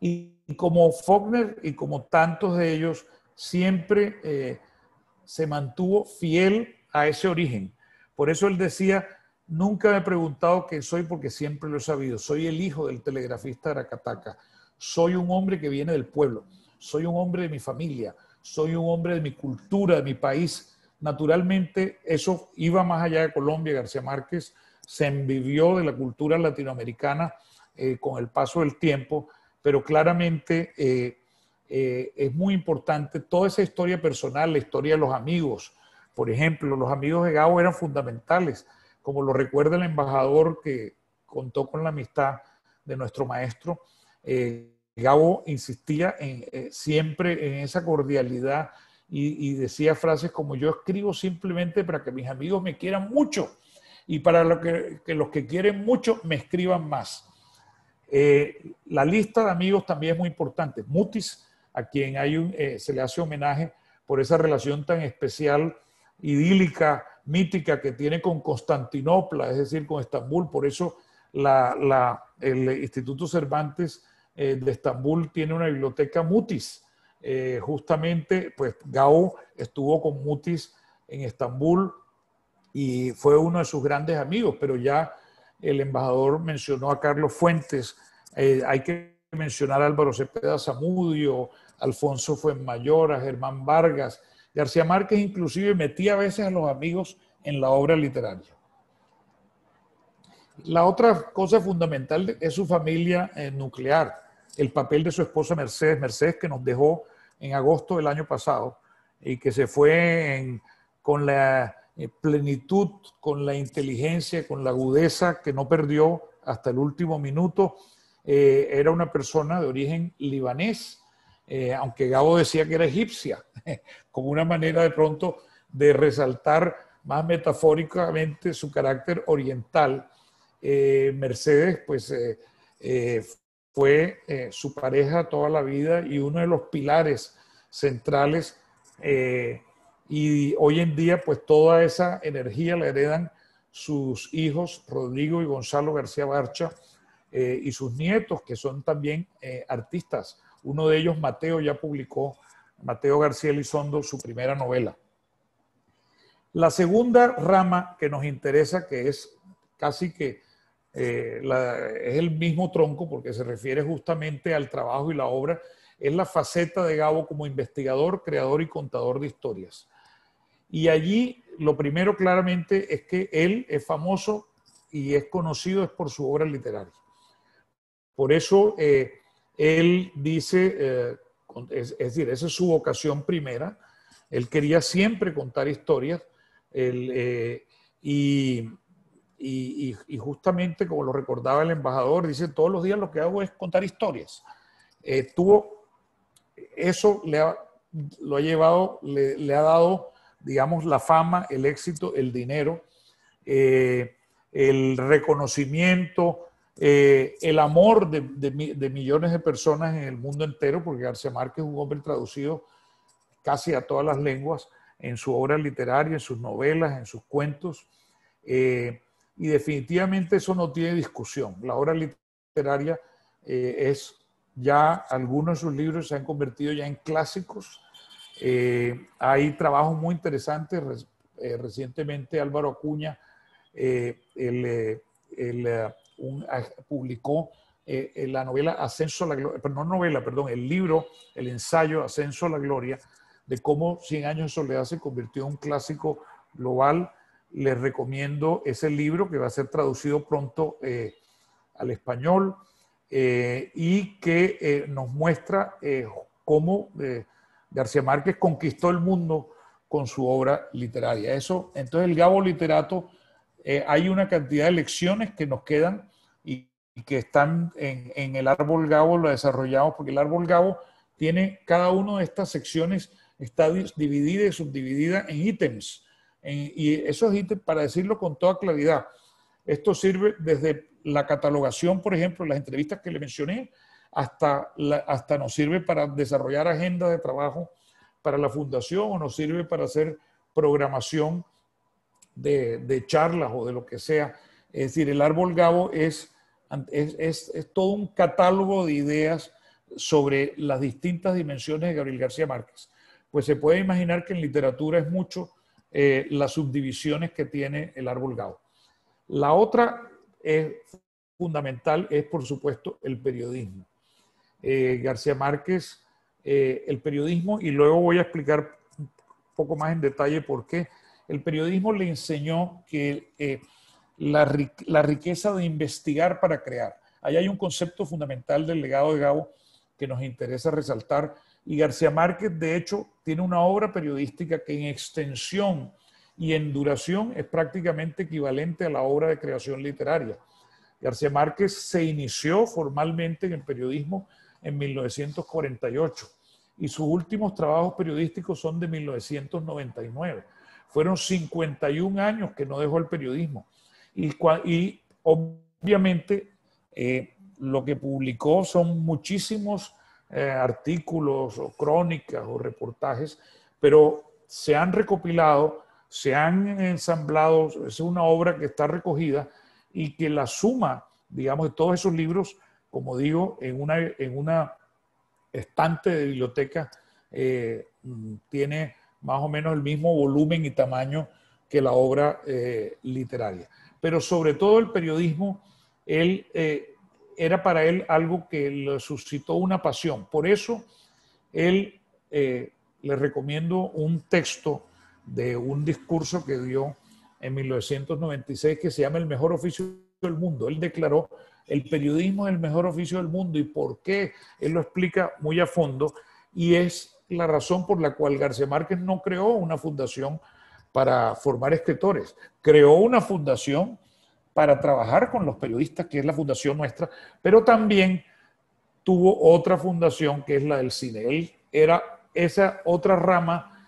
Y como Faulkner y como tantos de ellos, siempre se mantuvo fiel a ese origen. Por eso él decía, nunca me he preguntado qué soy porque siempre lo he sabido. Soy el hijo del telegrafista de Aracataca. Soy un hombre que viene del pueblo. Soy un hombre de mi familia. Soy un hombre de mi cultura, de mi país. Naturalmente, eso iba más allá de Colombia. García Márquez se embibió de la cultura latinoamericana con el paso del tiempo, pero claramente es muy importante toda esa historia personal, la historia de los amigos. Por ejemplo, los amigos de Gabo eran fundamentales, como lo recuerda el embajador que contó con la amistad de nuestro maestro. Gabo insistía siempre en esa cordialidad y decía frases como: yo escribo simplemente para que mis amigos me quieran mucho y para que los que quieren mucho me escriban más. La lista de amigos también es muy importante. Mutis, a quien se le hace homenaje por esa relación tan especial, idílica, mítica que tiene con Constantinopla, es decir, con Estambul. Por eso el Instituto Cervantes de Estambul tiene una biblioteca Mutis. Justamente, pues Gao estuvo con Mutis en Estambul y fue uno de sus grandes amigos, pero ya el embajador mencionó a Carlos Fuentes, hay que mencionar a Álvaro Cepeda Zamudio, Alfonso Fuenmayor, a Germán Vargas. García Márquez inclusive metía a veces a los amigos en la obra literaria. La otra cosa fundamental es su familia nuclear, el papel de su esposa Mercedes, que nos dejó en agosto del año pasado y que se fue con la plenitud, con la inteligencia, con la agudeza que no perdió hasta el último minuto. Era una persona de origen libanés, aunque Gabo decía que era egipcia, como una manera de pronto de resaltar más metafóricamente su carácter oriental. Mercedes, pues, fue su pareja toda la vida y uno de los pilares centrales. Y hoy en día, pues toda esa energía la heredan sus hijos, Rodrigo y Gonzalo García Barcha, y sus nietos, que son también artistas. Uno de ellos, Mateo, ya publicó, Mateo García Elizondo, su primera novela. La segunda rama que nos interesa, que es casi que es el mismo tronco, porque se refiere justamente al trabajo y la obra, es la faceta de Gabo como investigador, creador y contador de historias. Y allí lo primero claramente es que él es famoso y es conocido es por su obra literaria. Por eso él dice, es decir, esa es su vocación primera. Él quería siempre contar historias y justamente como lo recordaba el embajador, dice, todos los días lo que hago es contar historias. Eso lo ha llevado, le ha dado, digamos, la fama, el éxito, el dinero, el reconocimiento, el amor de millones de personas en el mundo entero, porque García Márquez es un hombre traducido casi a todas las lenguas en su obra literaria, en sus novelas, en sus cuentos, y definitivamente eso no tiene discusión. La obra literaria es ya, algunos de sus libros se han convertido ya en clásicos. Hay trabajos muy interesantes. Recientemente Álvaro Acuña publicó la novela Ascenso a la Gloria, no novela, perdón, el libro, el ensayo Ascenso a la Gloria, de cómo 100 años de soledad se convirtió en un clásico global. Les recomiendo ese libro que va a ser traducido pronto al español y que nos muestra cómo García Márquez conquistó el mundo con su obra literaria. Eso, entonces el Gabo literato, hay una cantidad de lecciones que nos quedan y que están en el árbol Gabo, lo desarrollamos, porque el árbol Gabo tiene cada una de estas secciones, está dividida y subdividida en ítems. Y esos ítems, para decirlo con toda claridad, esto sirve desde la catalogación, por ejemplo, las entrevistas que le mencioné, hasta nos sirve para desarrollar agendas de trabajo para la fundación, o nos sirve para hacer programación de charlas o de lo que sea. Es decir, el árbol Gabo es todo un catálogo de ideas sobre las distintas dimensiones de Gabriel García Márquez. Pues se puede imaginar que en literatura es mucho las subdivisiones que tiene el árbol Gabo. La otra fundamental es, por supuesto, el periodismo. García Márquez, el periodismo, y luego voy a explicar un poco más en detalle por qué. El periodismo le enseñó que la riqueza de investigar para crear. Ahí hay un concepto fundamental del legado de Gabo que nos interesa resaltar. Y García Márquez, de hecho, tiene una obra periodística que en extensión y en duración es prácticamente equivalente a la obra de creación literaria. García Márquez se inició formalmente en el periodismo en 1948 y sus últimos trabajos periodísticos son de 1999. Fueron 51 años que no dejó el periodismo. Y obviamente lo que publicó son muchísimos artículos o crónicas o reportajes, pero se han recopilado, se han ensamblado, es una obra que está recogida y que la suma, digamos, de todos esos libros, como digo, en una estante de biblioteca tiene más o menos el mismo volumen y tamaño que la obra literaria. Pero sobre todo el periodismo, era para él algo que le suscitó una pasión. Por eso, le recomiendo un texto de un discurso que dio en 1996 que se llama El mejor oficio del mundo. Él declaró, el periodismo es el mejor oficio del mundo. ¿Y por qué? Él lo explica muy a fondo y es la razón por la cual García Márquez no creó una fundación para formar escritores. Creó una fundación para trabajar con los periodistas, que es la fundación nuestra, pero también tuvo otra fundación que es la del cine. Él era esa otra rama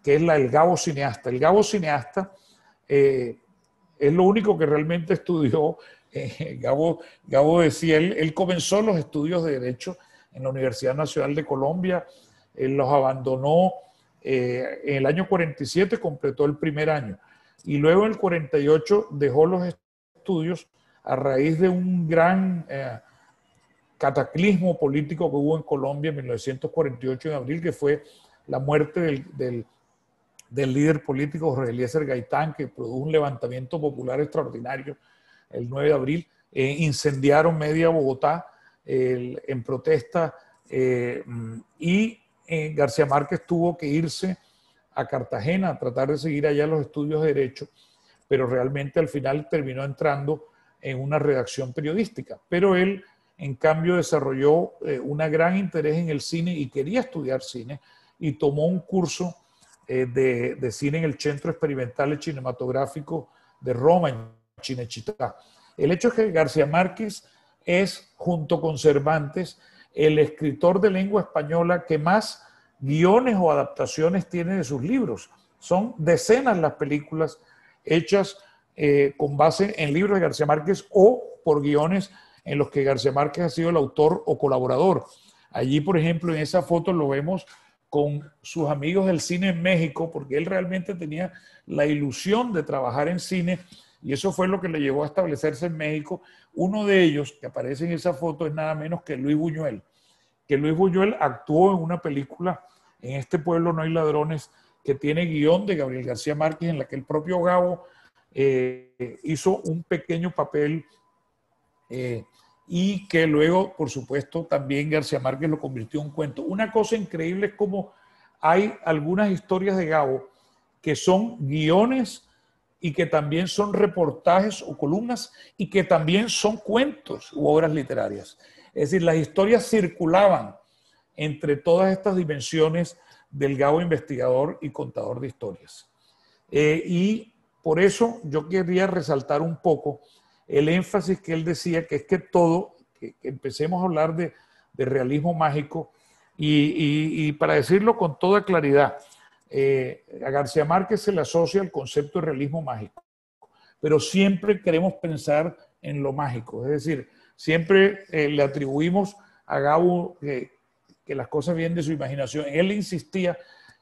que es la del Gabo cineasta. El Gabo cineasta es lo único que realmente estudió Gabo decía, él comenzó los estudios de Derecho en la Universidad Nacional de Colombia, él los abandonó en el año 47, completó el primer año, y luego en el 48 dejó los estudios a raíz de un gran cataclismo político que hubo en Colombia en 1948 en abril, que fue la muerte del líder político Jorge Eliezer Gaitán, que produjo un levantamiento popular extraordinario el 9 de abril. Incendiaron media Bogotá en protesta y García Márquez tuvo que irse a Cartagena a tratar de seguir allá los estudios de Derecho, pero realmente al final terminó entrando en una redacción periodística. Pero él, en cambio, desarrolló un gran interés en el cine y quería estudiar cine y tomó un curso de cine en el Centro Experimental Cinematográfico de Roma, en Cinecittà. El hecho es que García Márquez es, junto con Cervantes, el escritor de lengua española que más guiones o adaptaciones tiene de sus libros. Son decenas las películas hechas con base en libros de García Márquez o por guiones en los que García Márquez ha sido el autor o colaborador. Allí, por ejemplo, en esa foto lo vemos con sus amigos del cine en México, porque él realmente tenía la ilusión de trabajar en cine y eso fue lo que le llevó a establecerse en México. Uno de ellos, que aparece en esa foto, es nada menos que Luis Buñuel, actuó en una película, En este pueblo no hay ladrones, que tiene guión de Gabriel García Márquez, en la que el propio Gabo hizo un pequeño papel y que luego, por supuesto, también García Márquez lo convirtió en un cuento. Una cosa increíble es como hay algunas historias de Gabo que son guiones y que también son reportajes o columnas y que también son cuentos u obras literarias. Es decir, las historias circulaban entre todas estas dimensiones del Gabo investigador y contador de historias. Y por eso yo quería resaltar un poco el énfasis que él decía, que es que todo, que empecemos a hablar de realismo mágico y para decirlo con toda claridad, a García Márquez se le asocia el concepto de realismo mágico, pero siempre queremos pensar en lo mágico, es decir, siempre le atribuimos a Gabo que las cosas vienen de su imaginación. Él insistía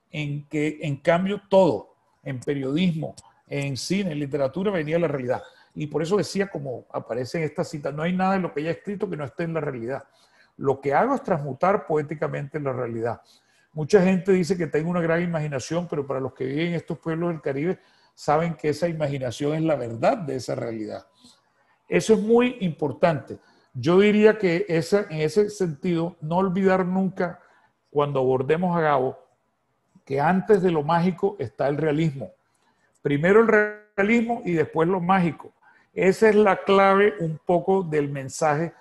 en que, en cambio, todo, en periodismo, en cine, en literatura, venía de la realidad. Y por eso decía, como aparece en esta cita, no hay nada en lo que haya escrito que no esté en la realidad. Lo que hago es transmutar poéticamente la realidad. Mucha gente dice que tengo una gran imaginación, pero para los que viven en estos pueblos del Caribe, saben que esa imaginación es la verdad de esa realidad. Eso es muy importante. Yo diría que en ese sentido, no olvidar nunca, cuando abordemos a Gabo, que antes de lo mágico está el realismo. Primero el realismo y después lo mágico. Esa es la clave un poco del mensaje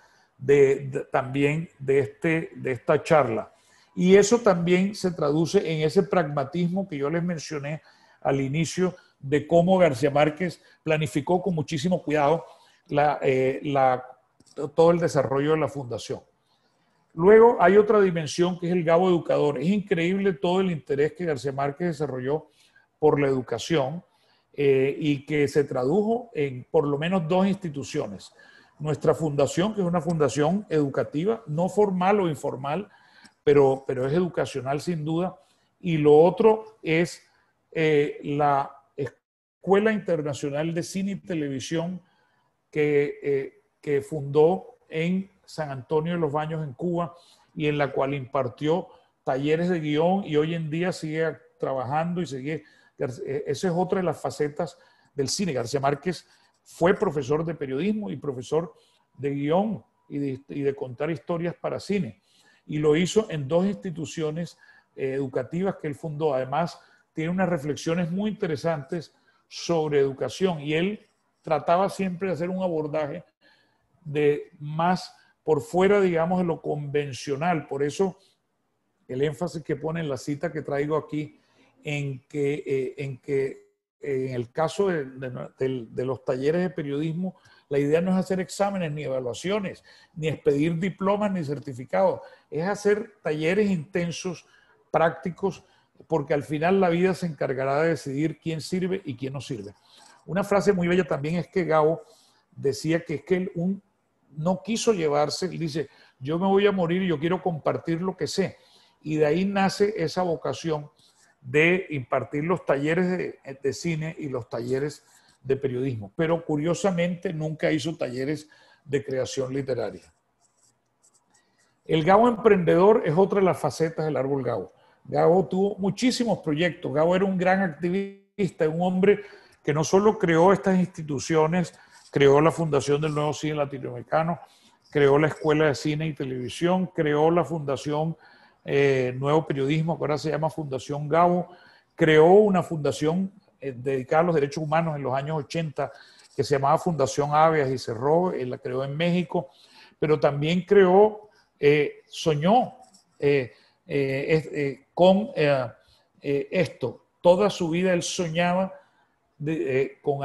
también de esta charla. Y eso también se traduce en ese pragmatismo que yo les mencioné al inicio de cómo García Márquez planificó con muchísimo cuidado todo el desarrollo de la fundación. Luego hay otra dimensión que es el Gabo educador. Es increíble todo el interés que García Márquez desarrolló por la educación y que se tradujo en por lo menos dos instituciones. Nuestra fundación, que es una fundación educativa, no formal o informal, pero es educacional sin duda. Y lo otro es la Escuela Internacional de Cine y Televisión que fundó en San Antonio de los Baños, en Cuba, y en la cual impartió talleres de guión y hoy en día sigue trabajando y sigue. Esa es otra de las facetas del cine. García Márquez fue profesor de periodismo y profesor de guión y de contar historias para cine. Y lo hizo en dos instituciones educativas que él fundó. Además, tiene unas reflexiones muy interesantes sobre educación y él trataba siempre de hacer un abordaje de más por fuera, digamos, de lo convencional. Por eso el énfasis que pone en la cita que traigo aquí, en el caso de los talleres de periodismo, la idea no es hacer exámenes ni evaluaciones, ni es pedir diplomas ni certificados, es hacer talleres intensos, prácticos, porque al final la vida se encargará de decidir quién sirve y quién no sirve. Una frase muy bella también es que Gabo decía que es que él no quiso llevarse, él dice, yo me voy a morir y yo quiero compartir lo que sé. Y de ahí nace esa vocación de impartir los talleres de cine y los talleres de periodismo. Pero curiosamente nunca hizo talleres de creación literaria. El Gabo emprendedor es otra de las facetas del árbol Gabo. Gabo tuvo muchísimos proyectos. Gabo era un gran activista, un hombre que no solo creó estas instituciones, creó la Fundación del Nuevo Cine Latinoamericano, creó la Escuela de Cine y Televisión, creó la Fundación Nuevo Periodismo, que ahora se llama Fundación Gabo, creó una fundación dedicada a los derechos humanos en los años 80, que se llamaba Fundación Avias y cerró, la creó en México, pero también creó, soñó con esto. Toda su vida él soñaba con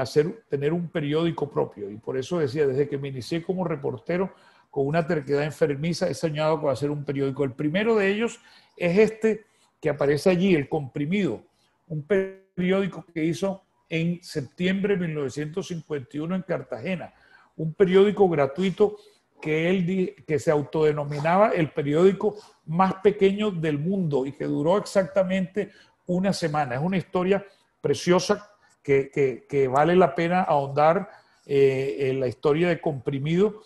tener un periódico propio, y por eso decía, desde que me inicié como reportero, con una terquedad enfermiza, he soñado con hacer un periódico. El primero de ellos es este que aparece allí, El Comprimido, un periódico que hizo en septiembre de 1951 en Cartagena, un periódico gratuito que se autodenominaba el periódico más pequeño del mundo y que duró exactamente una semana. Es una historia preciosa que vale la pena ahondar en la historia de Comprimido,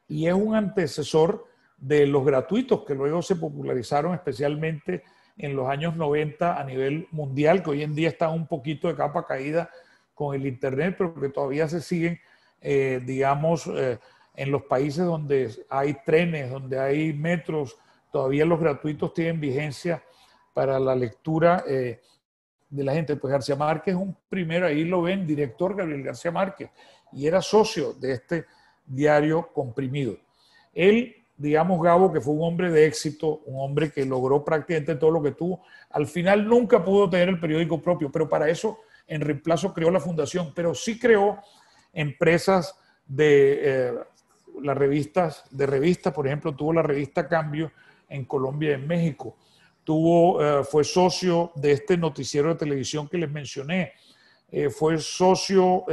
y es un antecesor de los gratuitos que luego se popularizaron especialmente en los años 90 a nivel mundial, que hoy en día están un poquito de capa caída con el internet, pero que todavía se siguen, en los países donde hay trenes, donde hay metros, todavía los gratuitos tienen vigencia para la lectura de la gente. Pues García Márquez es un primero, ahí lo ven, director Gabriel García Márquez, y era socio de este diario Comprimido. Él, digamos, Gabo, que fue un hombre de éxito, un hombre que logró prácticamente todo lo que tuvo, al final nunca pudo tener el periódico propio, pero para eso en reemplazo creó la fundación, pero sí creó empresas las revistas, por ejemplo, tuvo la revista Cambio en Colombia y en México, fue socio de este noticiero de televisión que les mencioné, fue socio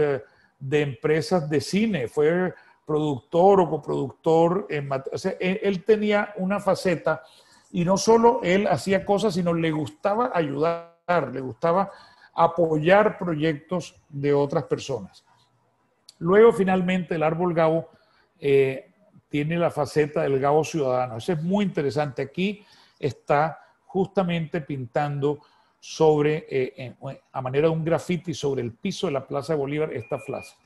de empresas de cine, fue productor o coproductor, o sea, él tenía una faceta, y no solo él hacía cosas, sino le gustaba ayudar, le gustaba apoyar proyectos de otras personas. Luego, finalmente, el árbol Gabo tiene la faceta del Gabo ciudadano. Eso es muy interesante. Aquí está justamente pintando a manera de un grafiti sobre el piso de la Plaza de Bolívar esta frase: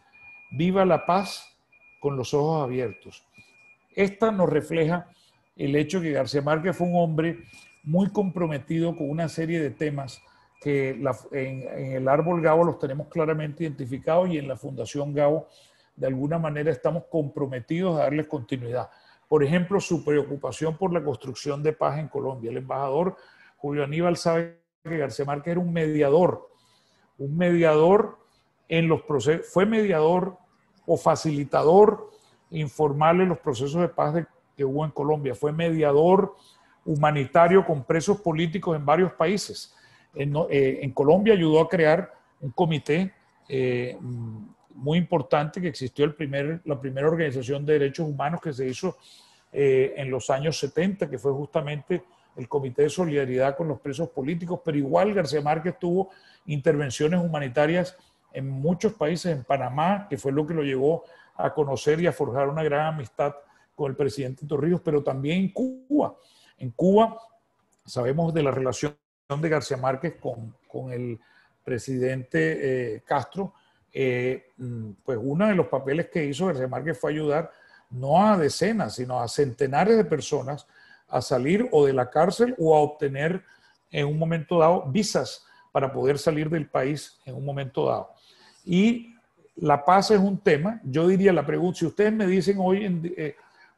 viva la paz con los ojos abiertos. Esta nos refleja el hecho que García Márquez fue un hombre muy comprometido con una serie de temas que en el árbol Gabo los tenemos claramente identificados, y en la Fundación Gabo de alguna manera estamos comprometidos a darles continuidad. Por ejemplo, su preocupación por la construcción de paz en Colombia. El embajador Julio Aníbal sabe que García Márquez era un mediador en los procesos, fue mediador o facilitador informal en los procesos de paz que hubo en Colombia, fue mediador humanitario con presos políticos en varios países. En Colombia ayudó a crear un comité muy importante que existió, la primera organización de derechos humanos que se hizo en los años 70, que fue justamente el Comité de Solidaridad con los Presos Políticos. Pero igual García Márquez tuvo intervenciones humanitarias en muchos países, en Panamá, que fue lo que lo llevó a conocer y a forjar una gran amistad con el presidente Torrijos, pero también en Cuba. En Cuba sabemos de la relación de García Márquez con el presidente Castro. Pues uno de los papeles que hizo García Márquez fue ayudar no a decenas, sino a centenares de personas a salir o de la cárcel o a obtener en un momento dado visas para poder salir del país en un momento dado. Y la paz es un tema. Yo diría la pregunta, si ustedes me dicen hoy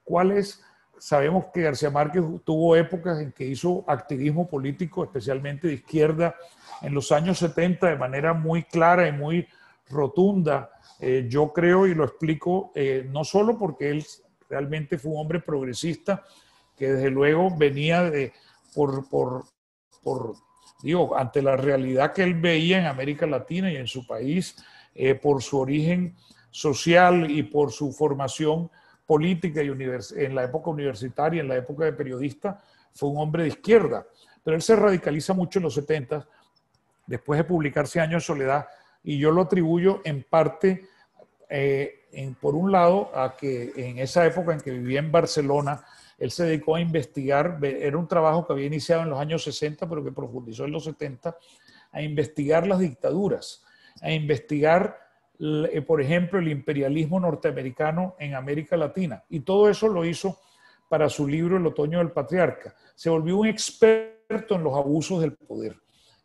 cuál es, sabemos que García Márquez tuvo épocas en que hizo activismo político, especialmente de izquierda, en los años 70 de manera muy clara y muy rotunda. Yo creo, y lo explico, no solo porque él realmente fue un hombre progresista, que desde luego venía ante la realidad que él veía en América Latina y en su país, por su origen social y por su formación política y en la época universitaria, en la época de periodista, fue un hombre de izquierda. Pero él se radicaliza mucho en los 70, después de publicar 100 años de soledad, y yo lo atribuyo en parte, por un lado, a que en esa época en que vivía en Barcelona, él se dedicó a investigar, era un trabajo que había iniciado en los años 60, pero que profundizó en los 70, a investigar las dictaduras, a investigar, por ejemplo, el imperialismo norteamericano en América Latina. Y todo eso lo hizo para su libro El otoño del patriarca. Se volvió un experto en los abusos del poder.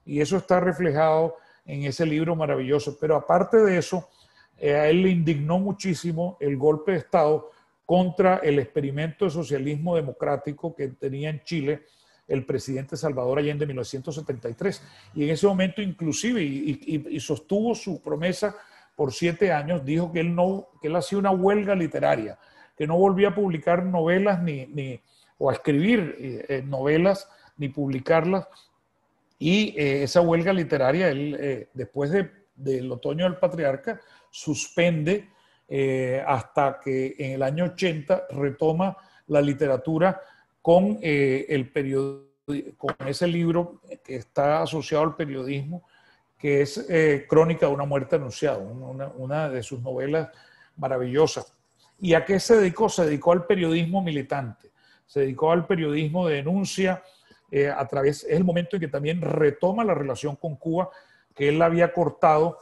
Y eso está reflejado en ese libro maravilloso. Pero aparte de eso, a él le indignó muchísimo el golpe de Estado contra el experimento de socialismo democrático que tenía en Chile el presidente Salvador Allende en 1973. Y en ese momento inclusive, y sostuvo su promesa por 7 años, dijo que él hacía una huelga literaria, que no volvía a publicar novelas o a escribir novelas ni publicarlas. Y esa huelga literaria, él después del otoño del patriarca, suspende hasta que en el año 80 retoma la literatura con con ese libro que está asociado al periodismo, que es Crónica de una muerte anunciada, una de sus novelas maravillosas. ¿Y a qué se dedicó? Se dedicó al periodismo militante, se dedicó al periodismo de denuncia. Es el momento en que también retoma la relación con Cuba, que él la había cortado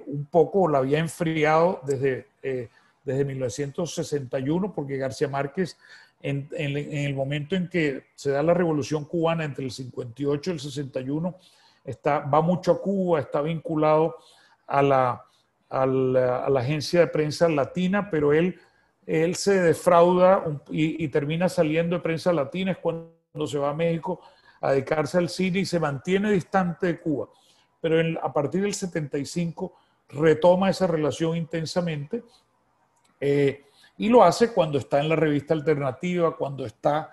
un poco, la había enfriado desde 1961, porque García Márquez, en el momento en que se da la revolución cubana entre el 58 y el 61, va mucho a Cuba, está vinculado a la agencia de prensa latina, pero él se defrauda y termina saliendo de Prensa Latina, es cuando se va a México a dedicarse al cine y se mantiene distante de Cuba. Pero a partir del 75 retoma esa relación intensamente y lo hace cuando está en la revista Alternativa, cuando está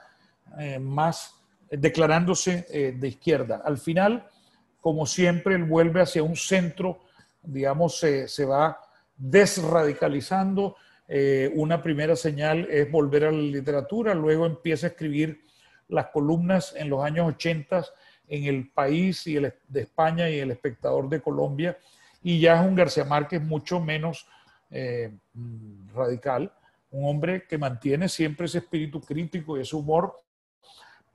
más declarándose de izquierda. Al final, como siempre, él vuelve hacia un centro, digamos, se va desradicalizando. Una primera señal es volver a la literatura, luego empieza a escribir las columnas en los años 80 en El País de España y El Espectador de Colombia, y ya es un García Márquez mucho menos radical, un hombre que mantiene siempre ese espíritu crítico y ese humor,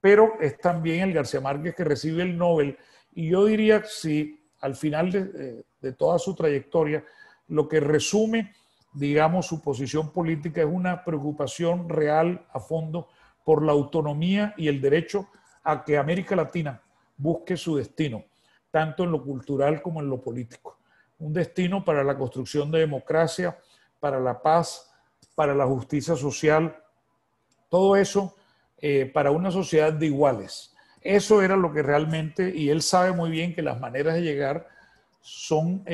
pero es también el García Márquez que recibe el Nobel. Y yo diría, si al final de toda su trayectoria, lo que resume, digamos, su posición política es una preocupación real a fondo por la autonomía y el derecho a que América Latina busque su destino, tanto en lo cultural como en lo político. Un destino para la construcción de democracia, para la paz, para la justicia social, todo eso para una sociedad de iguales. Eso era lo que realmente, y él sabe muy bien que las maneras de llegar son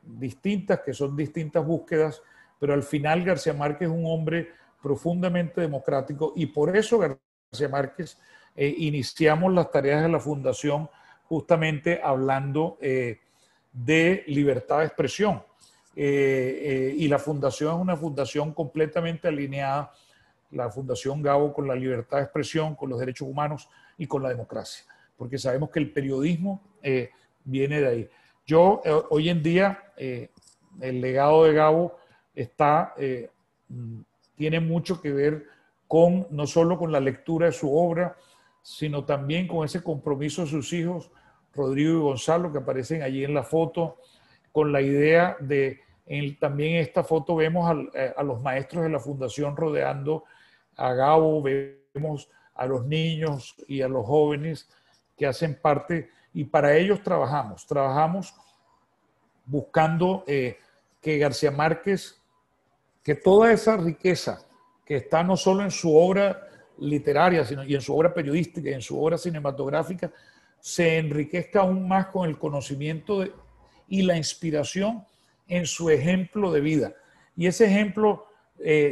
distintas, que son distintas búsquedas, pero al final García Márquez es un hombre profundamente democrático, y por eso García Márquez iniciamos las tareas de la Fundación justamente hablando de libertad de expresión. Y la Fundación es una fundación completamente alineada, la Fundación Gabo, con la libertad de expresión, con los derechos humanos y con la democracia, porque sabemos que el periodismo viene de ahí. Yo, hoy en día, el legado de Gabo tiene mucho que ver no solo con la lectura de su obra, sino también con ese compromiso de sus hijos, Rodrigo y Gonzalo, que aparecen allí en la foto, con la idea también en esta foto vemos a los maestros de la Fundación rodeando a Gabo, vemos a los niños y a los jóvenes que hacen parte, y para ellos trabajamos buscando que García Márquez, que toda esa riqueza que está no solo en su obra literaria, sino y en su obra periodística y en su obra cinematográfica, se enriquezca aún más con el conocimiento y la inspiración en su ejemplo de vida. Y ese ejemplo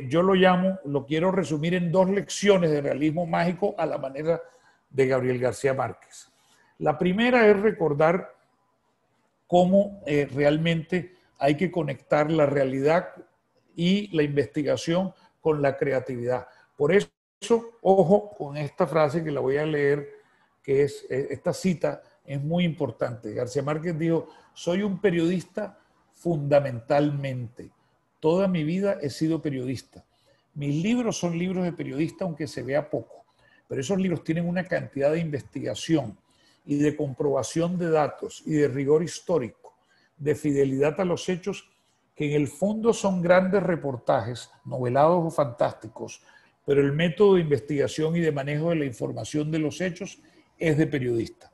yo lo quiero resumir en 2 lecciones de realismo mágico a la manera de Gabriel García Márquez. La primera es recordar cómo realmente hay que conectar la realidad y la investigación con la creatividad. Por eso, ojo con esta frase que la voy a leer, que es esta cita, es muy importante. García Márquez dijo: soy un periodista fundamentalmente. Toda mi vida he sido periodista. Mis libros son libros de periodista, aunque se vea poco, pero esos libros tienen una cantidad de investigación y de comprobación de datos y de rigor histórico, de fidelidad a los hechos, que en el fondo son grandes reportajes, novelados o fantásticos, pero el método de investigación y de manejo de la información de los hechos es de periodista.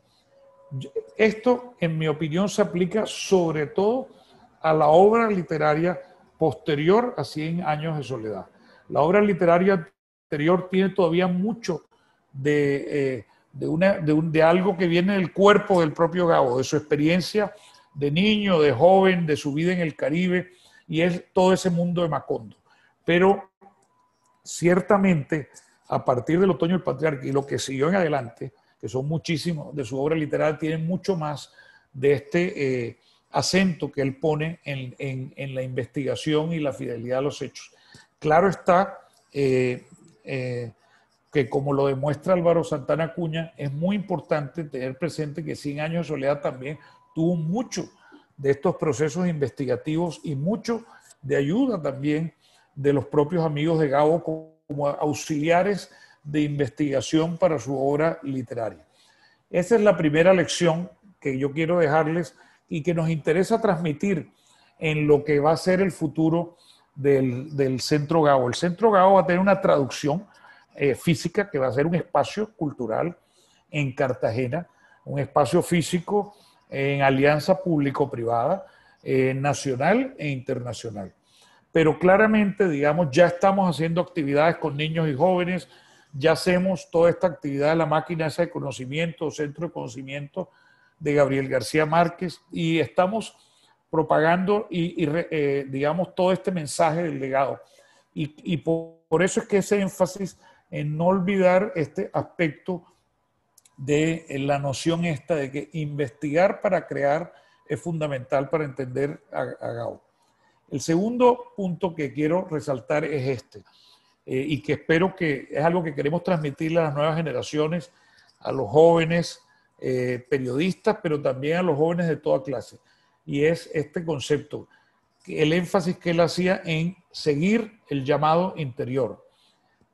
Esto, en mi opinión, se aplica sobre todo a la obra literaria posterior a 100 años de soledad. La obra literaria anterior tiene todavía mucho de algo que viene del cuerpo del propio Gabo, de su experiencia de niño, de joven, de su vida en el Caribe, y es todo ese mundo de Macondo. Pero ciertamente, a partir del Otoño del Patriarca y lo que siguió en adelante, que son muchísimos de su obra literaria, tienen mucho más de este acento que él pone en la investigación y la fidelidad a los hechos. Claro está que, como lo demuestra Álvaro Santana Acuña, es muy importante tener presente que 100 años de soledad también tuvo mucho de estos procesos investigativos y mucho de ayuda también de los propios amigos de Gabo como auxiliares de investigación para su obra literaria. Esa es la primera lección que yo quiero dejarles y que nos interesa transmitir en lo que va a ser el futuro del Centro Gabo. El Centro Gabo va a tener una traducción física, que va a ser un espacio cultural en Cartagena, un espacio físico en alianza público-privada, nacional e internacional. Pero claramente, digamos, ya estamos haciendo actividades con niños y jóvenes, ya hacemos toda esta actividad de la máquina esa de conocimiento, centro de conocimiento de Gabriel García Márquez, y estamos propagando digamos, todo este mensaje del legado. Y por eso es que ese énfasis en no olvidar este aspecto de la noción esta de que investigar para crear es fundamental para entender a Gabo. El segundo punto que quiero resaltar es este, y que espero que es algo que queremos transmitirle a las nuevas generaciones, a los jóvenes periodistas, pero también a los jóvenes de toda clase. Y es este concepto, el énfasis que él hacía en seguir el llamado interior,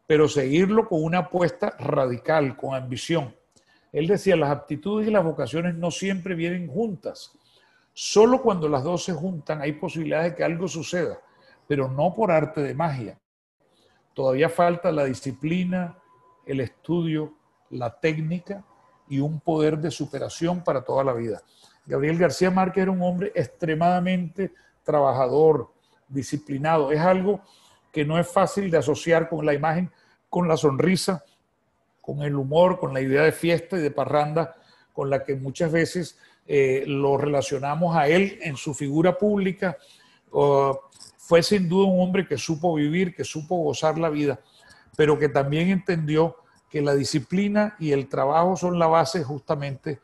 pero seguirlo con una apuesta radical, con ambición. Él decía: las aptitudes y las vocaciones no siempre vienen juntas. Solo cuando las dos se juntan hay posibilidades de que algo suceda, pero no por arte de magia. Todavía falta la disciplina, el estudio, la técnica y un poder de superación para toda la vida. Gabriel García Márquez era un hombre extremadamente trabajador, disciplinado. Es algo que no es fácil de asociar con la imagen, con la sonrisa, con el humor, con la idea de fiesta y de parranda, con la que muchas veces lo relacionamos a él en su figura pública. Fue sin duda un hombre que supo vivir, que supo gozar la vida, pero que también entendió que la disciplina y el trabajo son la base justamente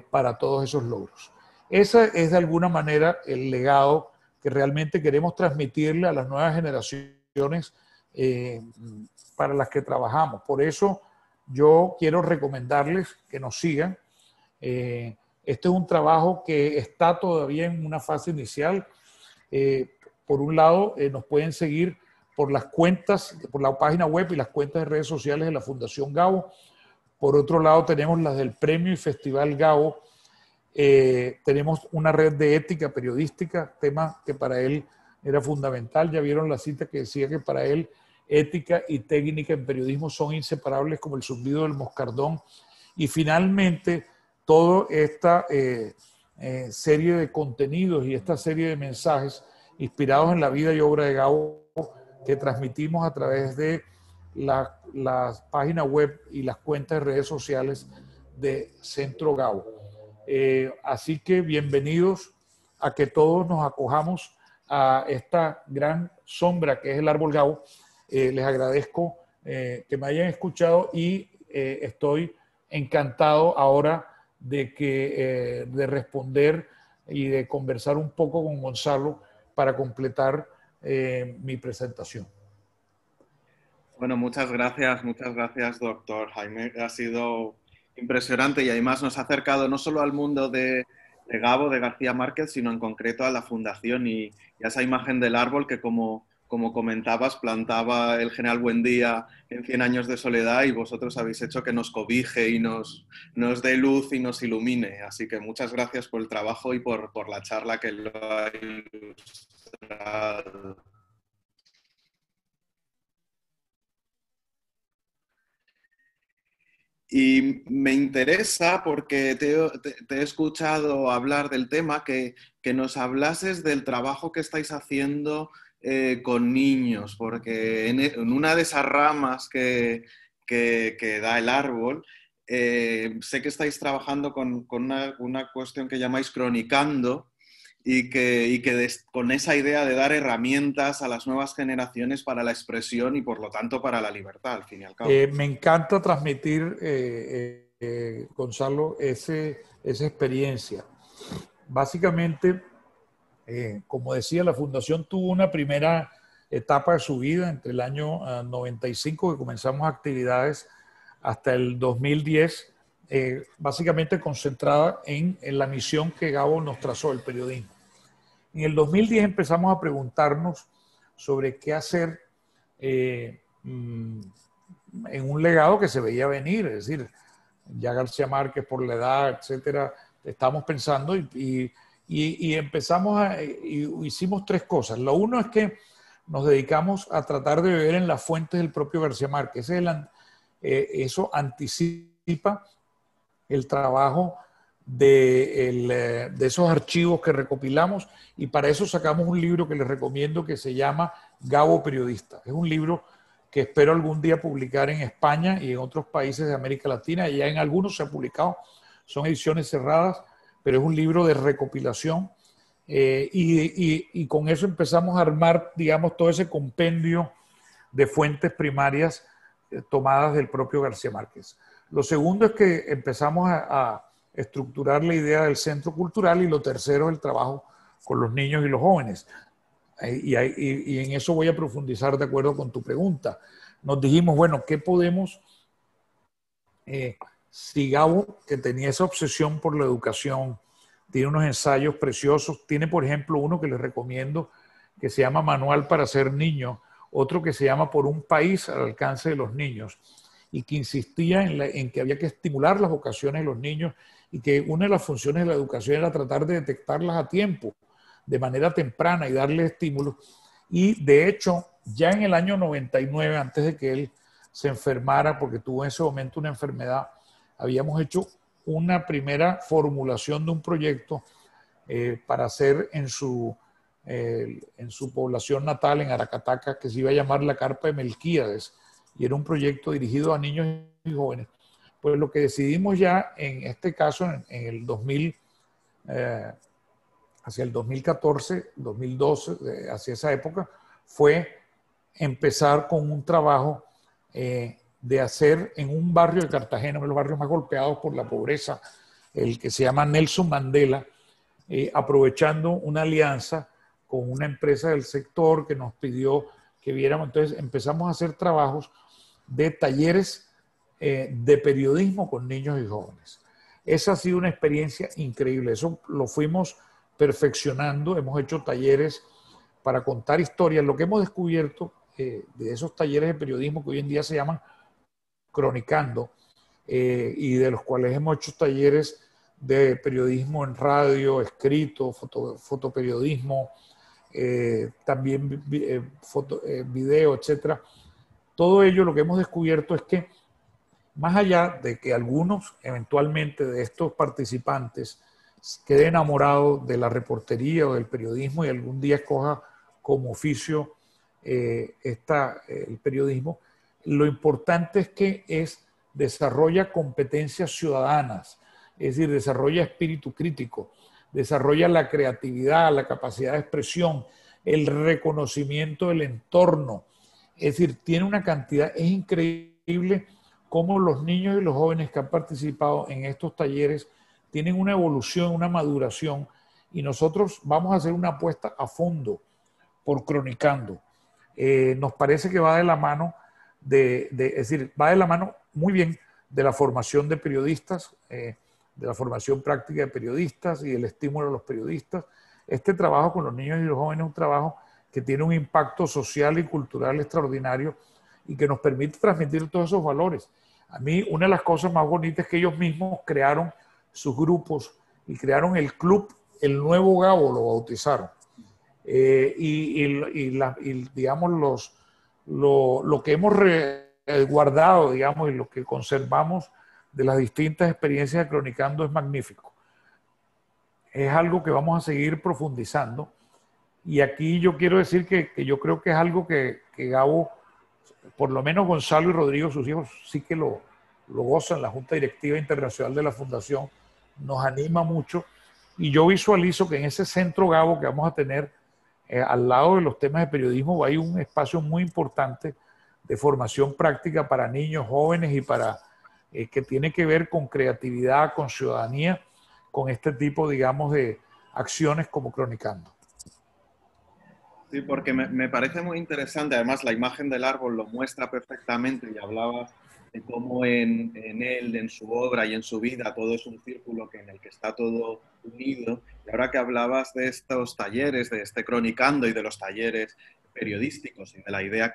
para todos esos logros. Ese es de alguna manera el legado que realmente queremos transmitirle a las nuevas generaciones para las que trabajamos. Por eso yo quiero recomendarles que nos sigan. Este es un trabajo que está todavía en una fase inicial. Por un lado, nos pueden seguir por las cuentas, por la página web y las cuentas de redes sociales de la Fundación Gabo. Por otro lado, tenemos las del Premio y Festival Gabo. Tenemos una red de ética periodística, tema que para él era fundamental. Ya vieron la cita que decía que para él ética y técnica en periodismo son inseparables como el zumbido del moscardón. Y finalmente, toda esta serie de contenidos y esta serie de mensajes inspirados en la vida y obra de Gabo que transmitimos a través de las páginas web y las cuentas de redes sociales de Centro Gabo. Así que bienvenidos a que todos nos acojamos a esta gran sombra que es el árbol Gabo. Les agradezco que me hayan escuchado y estoy encantado ahora de responder y de conversar un poco con Gonzalo para completar mi presentación. Bueno, muchas gracias, doctor Jaime. Ha sido impresionante y además nos ha acercado no solo al mundo de Gabo, de García Márquez, sino en concreto a la fundación y a esa imagen del árbol que, como comentabas, plantaba el general Buendía en 100 años de soledad, y vosotros habéis hecho que nos cobije y nos dé luz y nos ilumine. Así que muchas gracias por el trabajo y por la charla que lo ha ilustrado. Y me interesa, porque te he escuchado hablar del tema, que nos hablases del trabajo que estáis haciendo con niños, porque en una de esas ramas que da el árbol, sé que estáis trabajando con una cuestión que llamáis cronicando, y con esa idea de dar herramientas a las nuevas generaciones para la expresión y, por lo tanto, para la libertad, al fin y al cabo. Me encanta transmitir, Gonzalo, esa experiencia. Básicamente, como decía, la Fundación tuvo una primera etapa de su vida entre el año 95, que comenzamos actividades, hasta el 2010, básicamente concentrada en la misión que Gabo nos trazó, el periodismo. En el 2010 empezamos a preguntarnos sobre qué hacer en un legado que se veía venir, es decir, ya García Márquez por la edad, etcétera, estamos pensando y empezamos hicimos tres cosas. Lo uno es que nos dedicamos a tratar de beber en las fuentes del propio García Márquez. Eso anticipa el trabajo de esos archivos que recopilamos, y para eso sacamos un libro que les recomiendo que se llama Gabo Periodista. Es un libro que espero algún día publicar en España y en otros países de América Latina, y ya en algunos se ha publicado, son ediciones cerradas, pero es un libro de recopilación, y con eso empezamos a armar, digamos, todo ese compendio de fuentes primarias tomadas del propio García Márquez. Lo segundo es que empezamos a estructurar la idea del centro cultural, y lo tercero es el trabajo con los niños y los jóvenes. Y en eso voy a profundizar de acuerdo con tu pregunta. Nos dijimos, bueno, ¿qué podemos? Si Gabo, que tenía esa obsesión por la educación, tiene unos ensayos preciosos, tiene por ejemplo uno que les recomiendo que se llama Manual para ser niño, otro que se llama Por un país al alcance de los niños, y que insistía en que había que estimular las vocaciones de los niños, y que una de las funciones de la educación era tratar de detectarlas a tiempo, de manera temprana, y darles estímulos. Y de hecho, ya en el año 99, antes de que él se enfermara, porque tuvo en ese momento una enfermedad, habíamos hecho una primera formulación de un proyecto para hacer en su población natal, en Aracataca, que se iba a llamar La Carpa de Melquíades, y era un proyecto dirigido a niños y jóvenes. Pues lo que decidimos ya en este caso, en el 2000, hacia el 2014, 2012, hacia esa época, fue empezar con un trabajo de hacer en un barrio de Cartagena, uno de los barrios más golpeados por la pobreza, el que se llama Nelson Mandela, aprovechando una alianza con una empresa del sector que nos pidió que viéramos. Entonces empezamos a hacer trabajos de talleres de periodismo con niños y jóvenes. Esa ha sido una experiencia increíble. Eso lo fuimos perfeccionando. Hemos hecho talleres para contar historias. Lo que hemos descubierto de esos talleres de periodismo, que hoy en día se llaman cronicando, y de los cuales hemos hecho talleres de periodismo en radio, escrito, fotoperiodismo, también video, etcétera. Todo ello, lo que hemos descubierto es que, más allá de que algunos eventualmente de estos participantes quede enamorado de la reportería o del periodismo y algún día escoja como oficio el periodismo, lo importante es que desarrolla competencias ciudadanas, es decir, desarrolla espíritu crítico, desarrolla la creatividad, la capacidad de expresión, el reconocimiento del entorno. Es decir, tiene una cantidad, es increíble cómo los niños y los jóvenes que han participado en estos talleres tienen una evolución, una maduración, y nosotros vamos a hacer una apuesta a fondo por Cronicando. Nos parece que va de la mano es decir, va de la mano muy bien de la formación de periodistas, de la formación práctica de periodistas y del estímulo a los periodistas. Este trabajo con los niños y los jóvenes es un trabajo que tiene un impacto social y cultural extraordinario y que nos permite transmitir todos esos valores. A mí, una de las cosas más bonitas es que ellos mismos crearon sus grupos y crearon el club, el Nuevo Gabo lo bautizaron. Digamos, lo que hemos guardado, digamos, y lo que conservamos de las distintas experiencias de Cronicando es magnífico. Es algo que vamos a seguir profundizando. Y aquí yo quiero decir que yo creo que es algo que Gabo, por lo menos Gonzalo y Rodrigo, sus hijos, sí que lo gozan. La Junta Directiva Internacional de la Fundación nos anima mucho. Y yo visualizo que en ese centro Gabo que vamos a tener, al lado de los temas de periodismo, hay un espacio muy importante de formación práctica para niños, jóvenes y para que tiene que ver con creatividad, con ciudadanía, con este tipo, digamos, de acciones como Cronicando. Sí, porque me parece muy interesante. Además, la imagen del árbol lo muestra perfectamente y hablabas de cómo en él, en su obra y en su vida, todo es un círculo en el que está todo unido. Y ahora que hablabas de estos talleres, de este Cronicando y de los talleres periodísticos y de la idea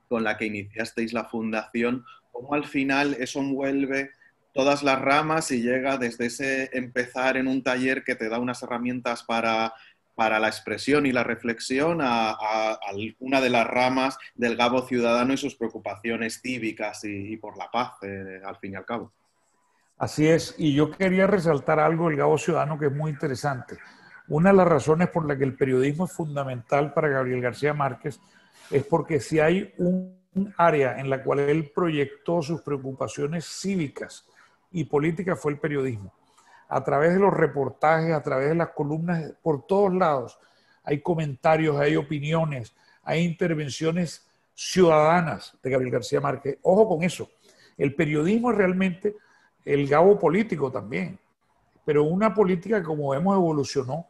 con la que iniciasteis la fundación, cómo al final eso envuelve todas las ramas y llega desde ese empezar en un taller que te da unas herramientas para la expresión y la reflexión a una de las ramas del Gabo ciudadano y sus preocupaciones cívicas y por la paz, al fin y al cabo. Así es, y yo quería resaltar algo del Gabo ciudadano que es muy interesante. Una de las razones por la que el periodismo es fundamental para Gabriel García Márquez es porque si hay un área en la cual él proyectó sus preocupaciones cívicas y políticas fue el periodismo. A través de los reportajes, a través de las columnas, por todos lados, hay comentarios, hay opiniones, hay intervenciones ciudadanas de Gabriel García Márquez. Ojo con eso. El periodismo es realmente el Gabo político también, pero una política que, como vemos, evolucionó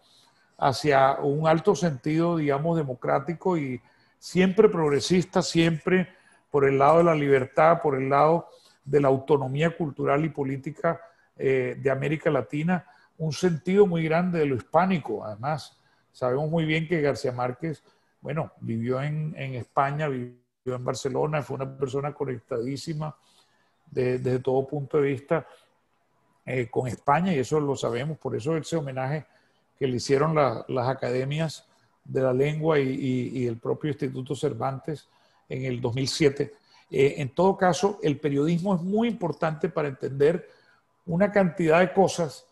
hacia un alto sentido, digamos, democrático y siempre progresista, siempre por el lado de la libertad, por el lado de la autonomía cultural y política de América Latina, un sentido muy grande de lo hispánico. Además, sabemos muy bien que García Márquez, bueno, vivió en España, vivió en Barcelona, fue una persona conectadísima desde todo punto de vista con España, y eso lo sabemos. Por eso ese homenaje que le hicieron las academias de la lengua y el propio Instituto Cervantes en el 2007. En todo caso, el periodismo es muy importante para entender una cantidad de cosas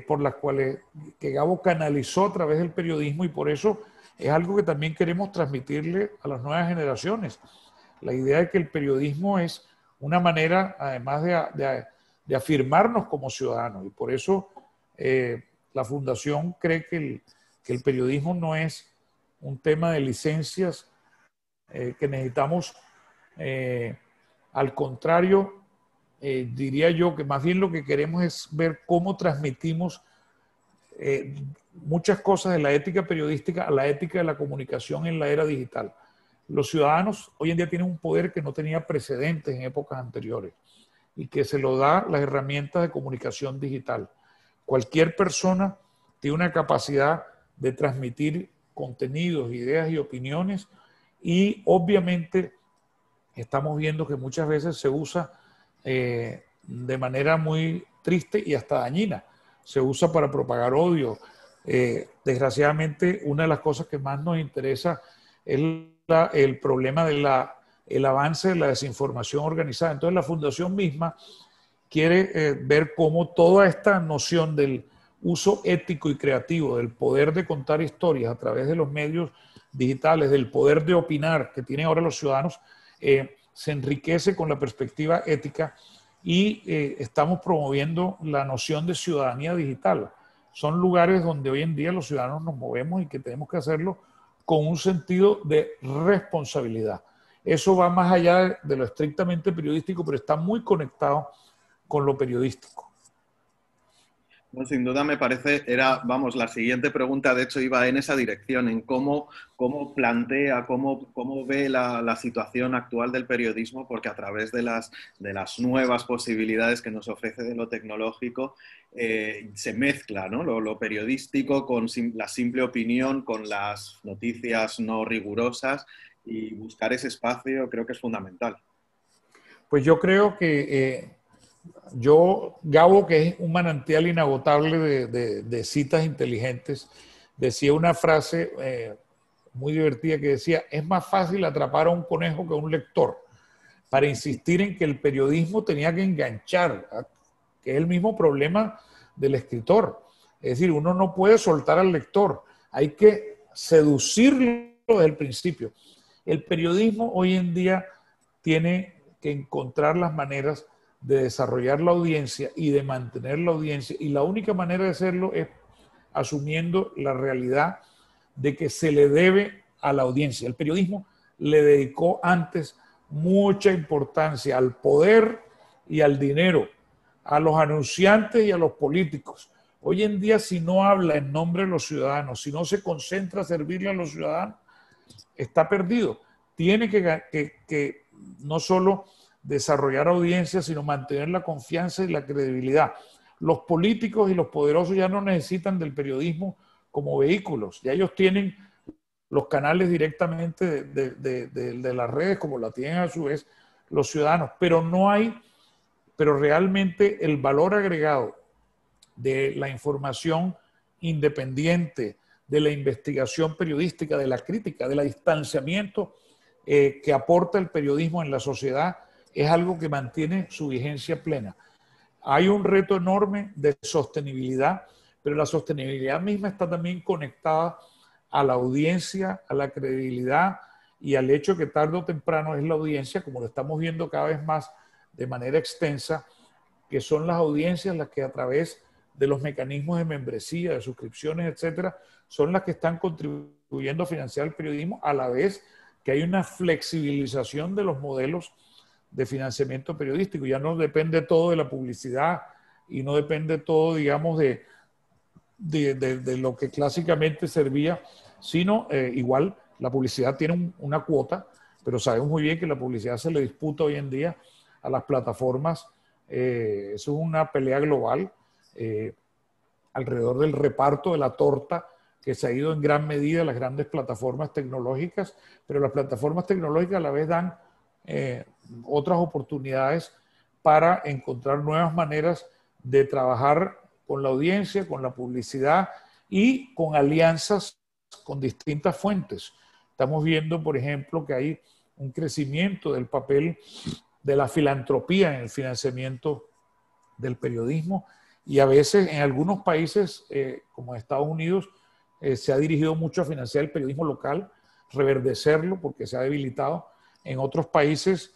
por las cuales que Gabo canalizó a través del periodismo, y por eso es algo que también queremos transmitirle a las nuevas generaciones. La idea de que el periodismo es una manera, además de afirmarnos como ciudadanos, y por eso la Fundación cree que el periodismo no es un tema de licencias que necesitamos, al contrario, diría yo que más bien lo que queremos es ver cómo transmitimos muchas cosas de la ética periodística a la ética de la comunicación en la era digital. Los ciudadanos hoy en día tienen un poder que no tenía precedentes en épocas anteriores y que se lo da las herramientas de comunicación digital. Cualquier persona tiene una capacidad de transmitir contenidos, ideas y opiniones, y obviamente estamos viendo que muchas veces se usa de manera muy triste y hasta dañina. Se usa para propagar odio. Desgraciadamente, una de las cosas que más nos interesa es el problema del avance de la desinformación organizada. Entonces, la Fundación misma quiere ver cómo toda esta noción del uso ético y creativo, del poder de contar historias a través de los medios digitales, del poder de opinar que tienen ahora los ciudadanos, se enriquece con la perspectiva ética, y estamos promoviendo la noción de ciudadanía digital. Son lugares donde hoy en día los ciudadanos nos movemos y que tenemos que hacerlo con un sentido de responsabilidad. Eso va más allá de lo estrictamente periodístico, pero está muy conectado con lo periodístico. No, sin duda me parece, vamos, la siguiente pregunta de hecho iba en esa dirección, en cómo plantea, cómo ve la situación actual del periodismo, porque a través de las nuevas posibilidades que nos ofrece de lo tecnológico, se mezcla, ¿no? Lo periodístico con la simple opinión, con las noticias no rigurosas, y buscar ese espacio creo que es fundamental. Pues yo creo que Gabo, que es un manantial inagotable de citas inteligentes, decía una frase muy divertida que decía: es más fácil atrapar a un conejo que a un lector, para insistir en que el periodismo tenía que enganchar, que es el mismo problema del escritor. Es decir, uno no puede soltar al lector, hay que seducirlo desde el principio. El periodismo hoy en día tiene que encontrar las maneras de desarrollar la audiencia y de mantener la audiencia, y la única manera de hacerlo es asumiendo la realidad de que se le debe a la audiencia. El periodismo le dedicó antes mucha importancia al poder y al dinero, a los anunciantes y a los políticos. Hoy en día, si no habla en nombre de los ciudadanos, si no se concentra a servirle a los ciudadanos, está perdido. Tiene que no solo desarrollar audiencia, sino mantener la confianza y la credibilidad. Los políticos y los poderosos ya no necesitan del periodismo como vehículos, ya ellos tienen los canales directamente de las redes, como la tienen a su vez los ciudadanos, pero realmente el valor agregado de la información independiente, de la investigación periodística, de la crítica, del distanciamiento que aporta el periodismo en la sociedad, es algo que mantiene su vigencia plena. Hay un reto enorme de sostenibilidad, pero la sostenibilidad misma está también conectada a la audiencia, a la credibilidad y al hecho que tarde o temprano es la audiencia, como lo estamos viendo cada vez más de manera extensa, que son las audiencias las que a través de los mecanismos de membresía, de suscripciones, etcétera, son las que están contribuyendo a financiar el periodismo, a la vez que hay una flexibilización de los modelos de financiamiento periodístico. Ya no depende todo de la publicidad y no depende todo, digamos, de lo que clásicamente servía, sino igual la publicidad tiene una cuota, pero sabemos muy bien que la publicidad se le disputa hoy en día a las plataformas. Eso es una pelea global alrededor del reparto de la torta que se ha ido en gran medida a las grandes plataformas tecnológicas, pero las plataformas tecnológicas a la vez dan otras oportunidades para encontrar nuevas maneras de trabajar con la audiencia, con la publicidad y con alianzas con distintas fuentes. Estamos viendo, por ejemplo, que hay un crecimiento del papel de la filantropía en el financiamiento del periodismo, y a veces en algunos países, como Estados Unidos, se ha dirigido mucho a financiar el periodismo local, reverdecerlo porque se ha debilitado. En otros países,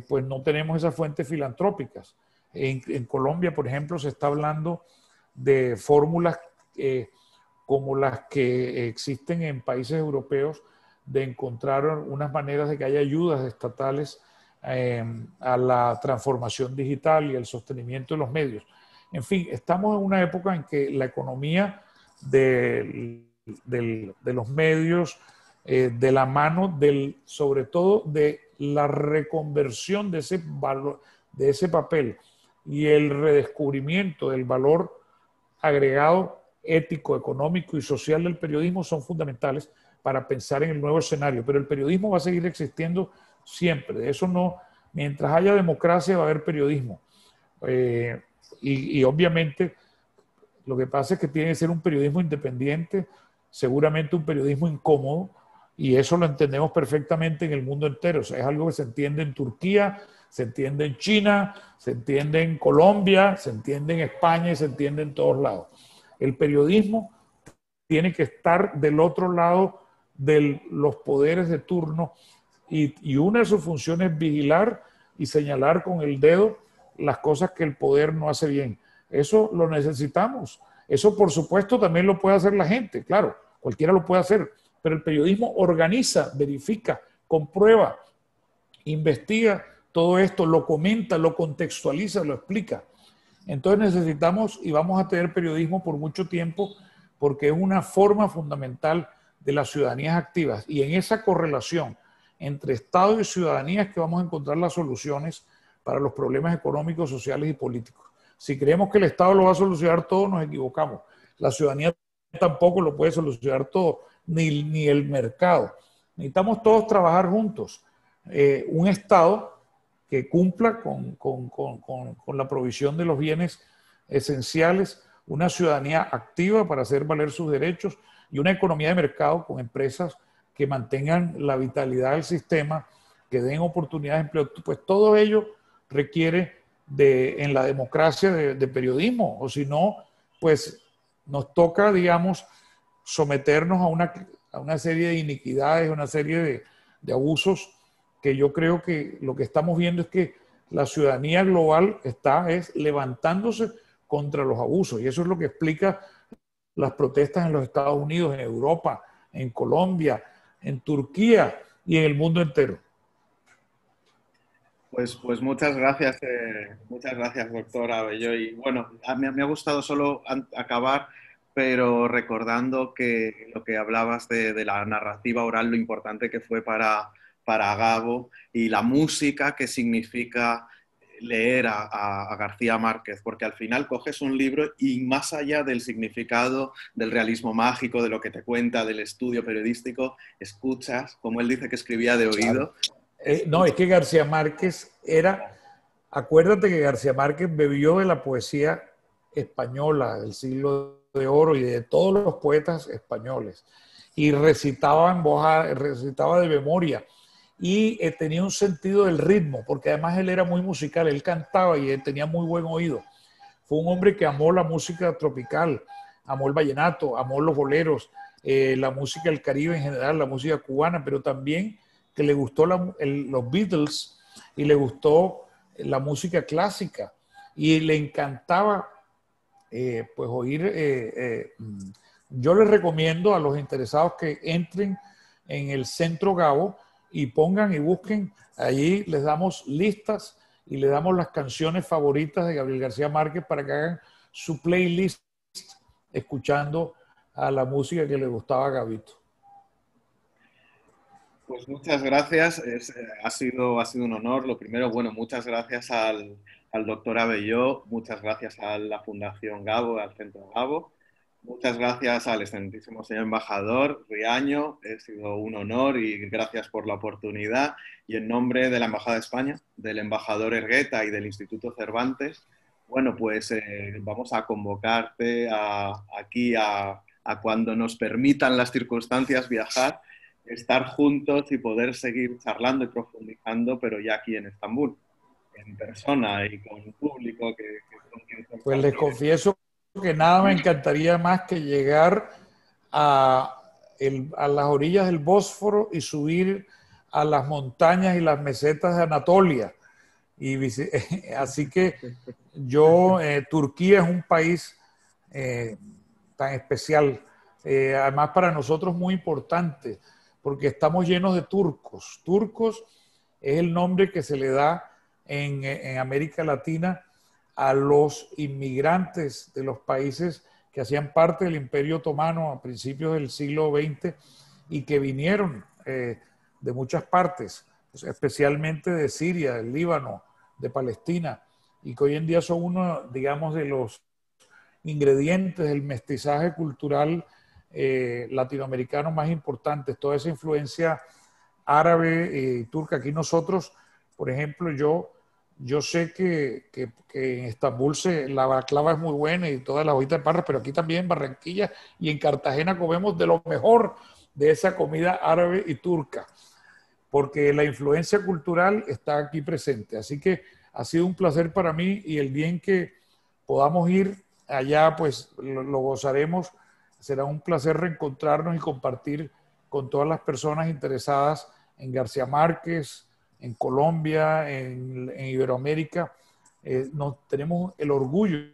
pues no tenemos esas fuentes filantrópicas. En Colombia, por ejemplo, se está hablando de fórmulas como las que existen en países europeos, de encontrar unas maneras de que haya ayudas estatales a la transformación digital y el sostenimiento de los medios. En fin, estamos en una época en que la economía de los medios, de la mano sobre todo de la reconversión de ese valor, de ese papel, y el redescubrimiento del valor agregado ético, económico y social del periodismo son fundamentales para pensar en el nuevo escenario. Pero el periodismo va a seguir existiendo siempre. De eso no, mientras haya democracia va a haber periodismo. Y obviamente lo que pasa es que tiene que ser un periodismo independiente, seguramente un periodismo incómodo, y eso lo entendemos perfectamente en el mundo entero. O sea, es algo que se entiende en Turquía, se entiende en China, se entiende en Colombia, se entiende en España y se entiende en todos lados. El periodismo tiene que estar del otro lado de los poderes de turno, y una de sus funciones es vigilar y señalar con el dedo las cosas que el poder no hace bien. Eso lo necesitamos. Eso, por supuesto, también lo puede hacer la gente, claro, cualquiera lo puede hacer, pero el periodismo organiza, verifica, comprueba, investiga todo esto, lo comenta, lo contextualiza, lo explica. Entonces necesitamos y vamos a tener periodismo por mucho tiempo porque es una forma fundamental de las ciudadanías activas. Y en esa correlación entre Estado y ciudadanía es que vamos a encontrar las soluciones para los problemas económicos, sociales y políticos. Si creemos que el Estado lo va a solucionar todo, nos equivocamos. La ciudadanía tampoco lo puede solucionar todo, ni el mercado. Necesitamos todos trabajar juntos. Un Estado que cumpla con la provisión de los bienes esenciales, una ciudadanía activa para hacer valer sus derechos y una economía de mercado con empresas que mantengan la vitalidad del sistema, que den oportunidades de empleo. Pues todo ello requiere en la democracia de periodismo, o si no, pues nos toca, digamos, someternos a una serie de iniquidades, una serie de abusos que yo creo que lo que estamos viendo es que la ciudadanía global está levantándose contra los abusos, y eso es lo que explica las protestas en los Estados Unidos, en Europa, en Colombia, en Turquía y en el mundo entero. Pues muchas gracias, doctor Abelló. Y bueno, me ha gustado solo acabar, pero recordando que lo que hablabas de la narrativa oral, lo importante que fue para Gabo, y la música que significa leer a García Márquez, porque al final coges un libro y más allá del significado, del realismo mágico, de lo que te cuenta, del estudio periodístico, escuchas, como él dice que escribía de oído. No, es que García Márquez acuérdate que García Márquez bebió de la poesía española del siglo de oro y de todos los poetas españoles, y recitaba recitaba de memoria, y tenía un sentido del ritmo, porque además él era muy musical, él cantaba y él tenía muy buen oído. Fue un hombre que amó la música tropical, amó el vallenato, amó los boleros, la música del Caribe en general, la música cubana, pero también que le gustó los Beatles y le gustó la música clásica y le encantaba pues oír. Yo les recomiendo a los interesados que entren en el Centro Gabo y pongan y busquen, allí les damos listas y le damos las canciones favoritas de Gabriel García Márquez para que hagan su playlist escuchando a la música que le gustaba a Gabito. Pues muchas gracias, ha sido un honor. Lo primero, bueno, muchas gracias al doctor Abelló, muchas gracias a la Fundación Gabo, al Centro Gabo, muchas gracias al excelentísimo señor embajador Riaño, ha sido un honor y gracias por la oportunidad. Y en nombre de la Embajada de España, del embajador Hergueta y del Instituto Cervantes, bueno, pues vamos a convocarte aquí a cuando nos permitan las circunstancias viajar, estar juntos y poder seguir charlando y profundizando, pero ya aquí en Estambul, en persona y con un público con quien pues les confieso que nada me encantaría más que llegar a las orillas del Bósforo y subir a las montañas y las mesetas de Anatolia. Así que Turquía es un país tan especial, además para nosotros muy importante, porque estamos llenos de turcos. Turcos es el nombre que se le da en América Latina a los inmigrantes de los países que hacían parte del Imperio Otomano a principios del siglo XX y que vinieron de muchas partes, especialmente de Siria, del Líbano, de Palestina, y que hoy en día son uno, digamos, de los ingredientes del mestizaje cultural latinoamericano más importantes, toda esa influencia árabe y turca. Aquí nosotros, por ejemplo, yo sé que en Estambul la baklava es muy buena y todas las hojitas de parra, pero aquí también en Barranquilla y en Cartagena comemos de lo mejor de esa comida árabe y turca, porque la influencia cultural está aquí presente. Así que ha sido un placer para mí, y el bien que podamos ir allá, pues lo gozaremos. Será un placer reencontrarnos y compartir con todas las personas interesadas en García Márquez, en Colombia, en Iberoamérica. Tenemos el orgullo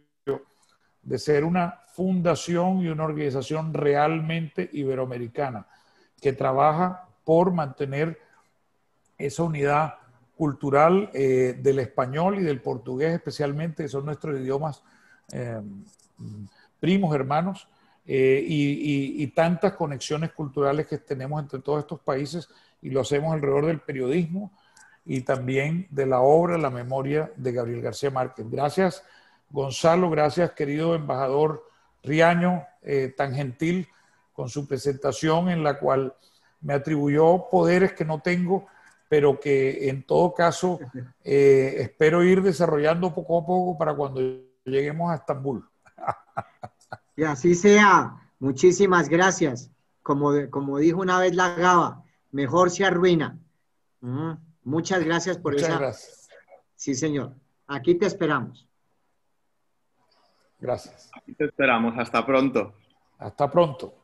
de ser una fundación y una organización realmente iberoamericana que trabaja por mantener esa unidad cultural del español y del portugués especialmente, que son nuestros idiomas primos, hermanos, y tantas conexiones culturales que tenemos entre todos estos países, y lo hacemos alrededor del periodismo y también de la obra, la memoria de Gabriel García Márquez. Gracias, Gonzalo, gracias, querido embajador Riaño, tan gentil con su presentación, en la cual me atribuyó poderes que no tengo, pero que en todo caso espero ir desarrollando poco a poco para cuando lleguemos a Estambul. Y así sea. Muchísimas gracias. Como dijo una vez la Gaba, mejor se arruina. Muchas gracias por Muchas esa. gracias. Sí, señor. Aquí te esperamos. Gracias. Aquí te esperamos. Hasta pronto. Hasta pronto.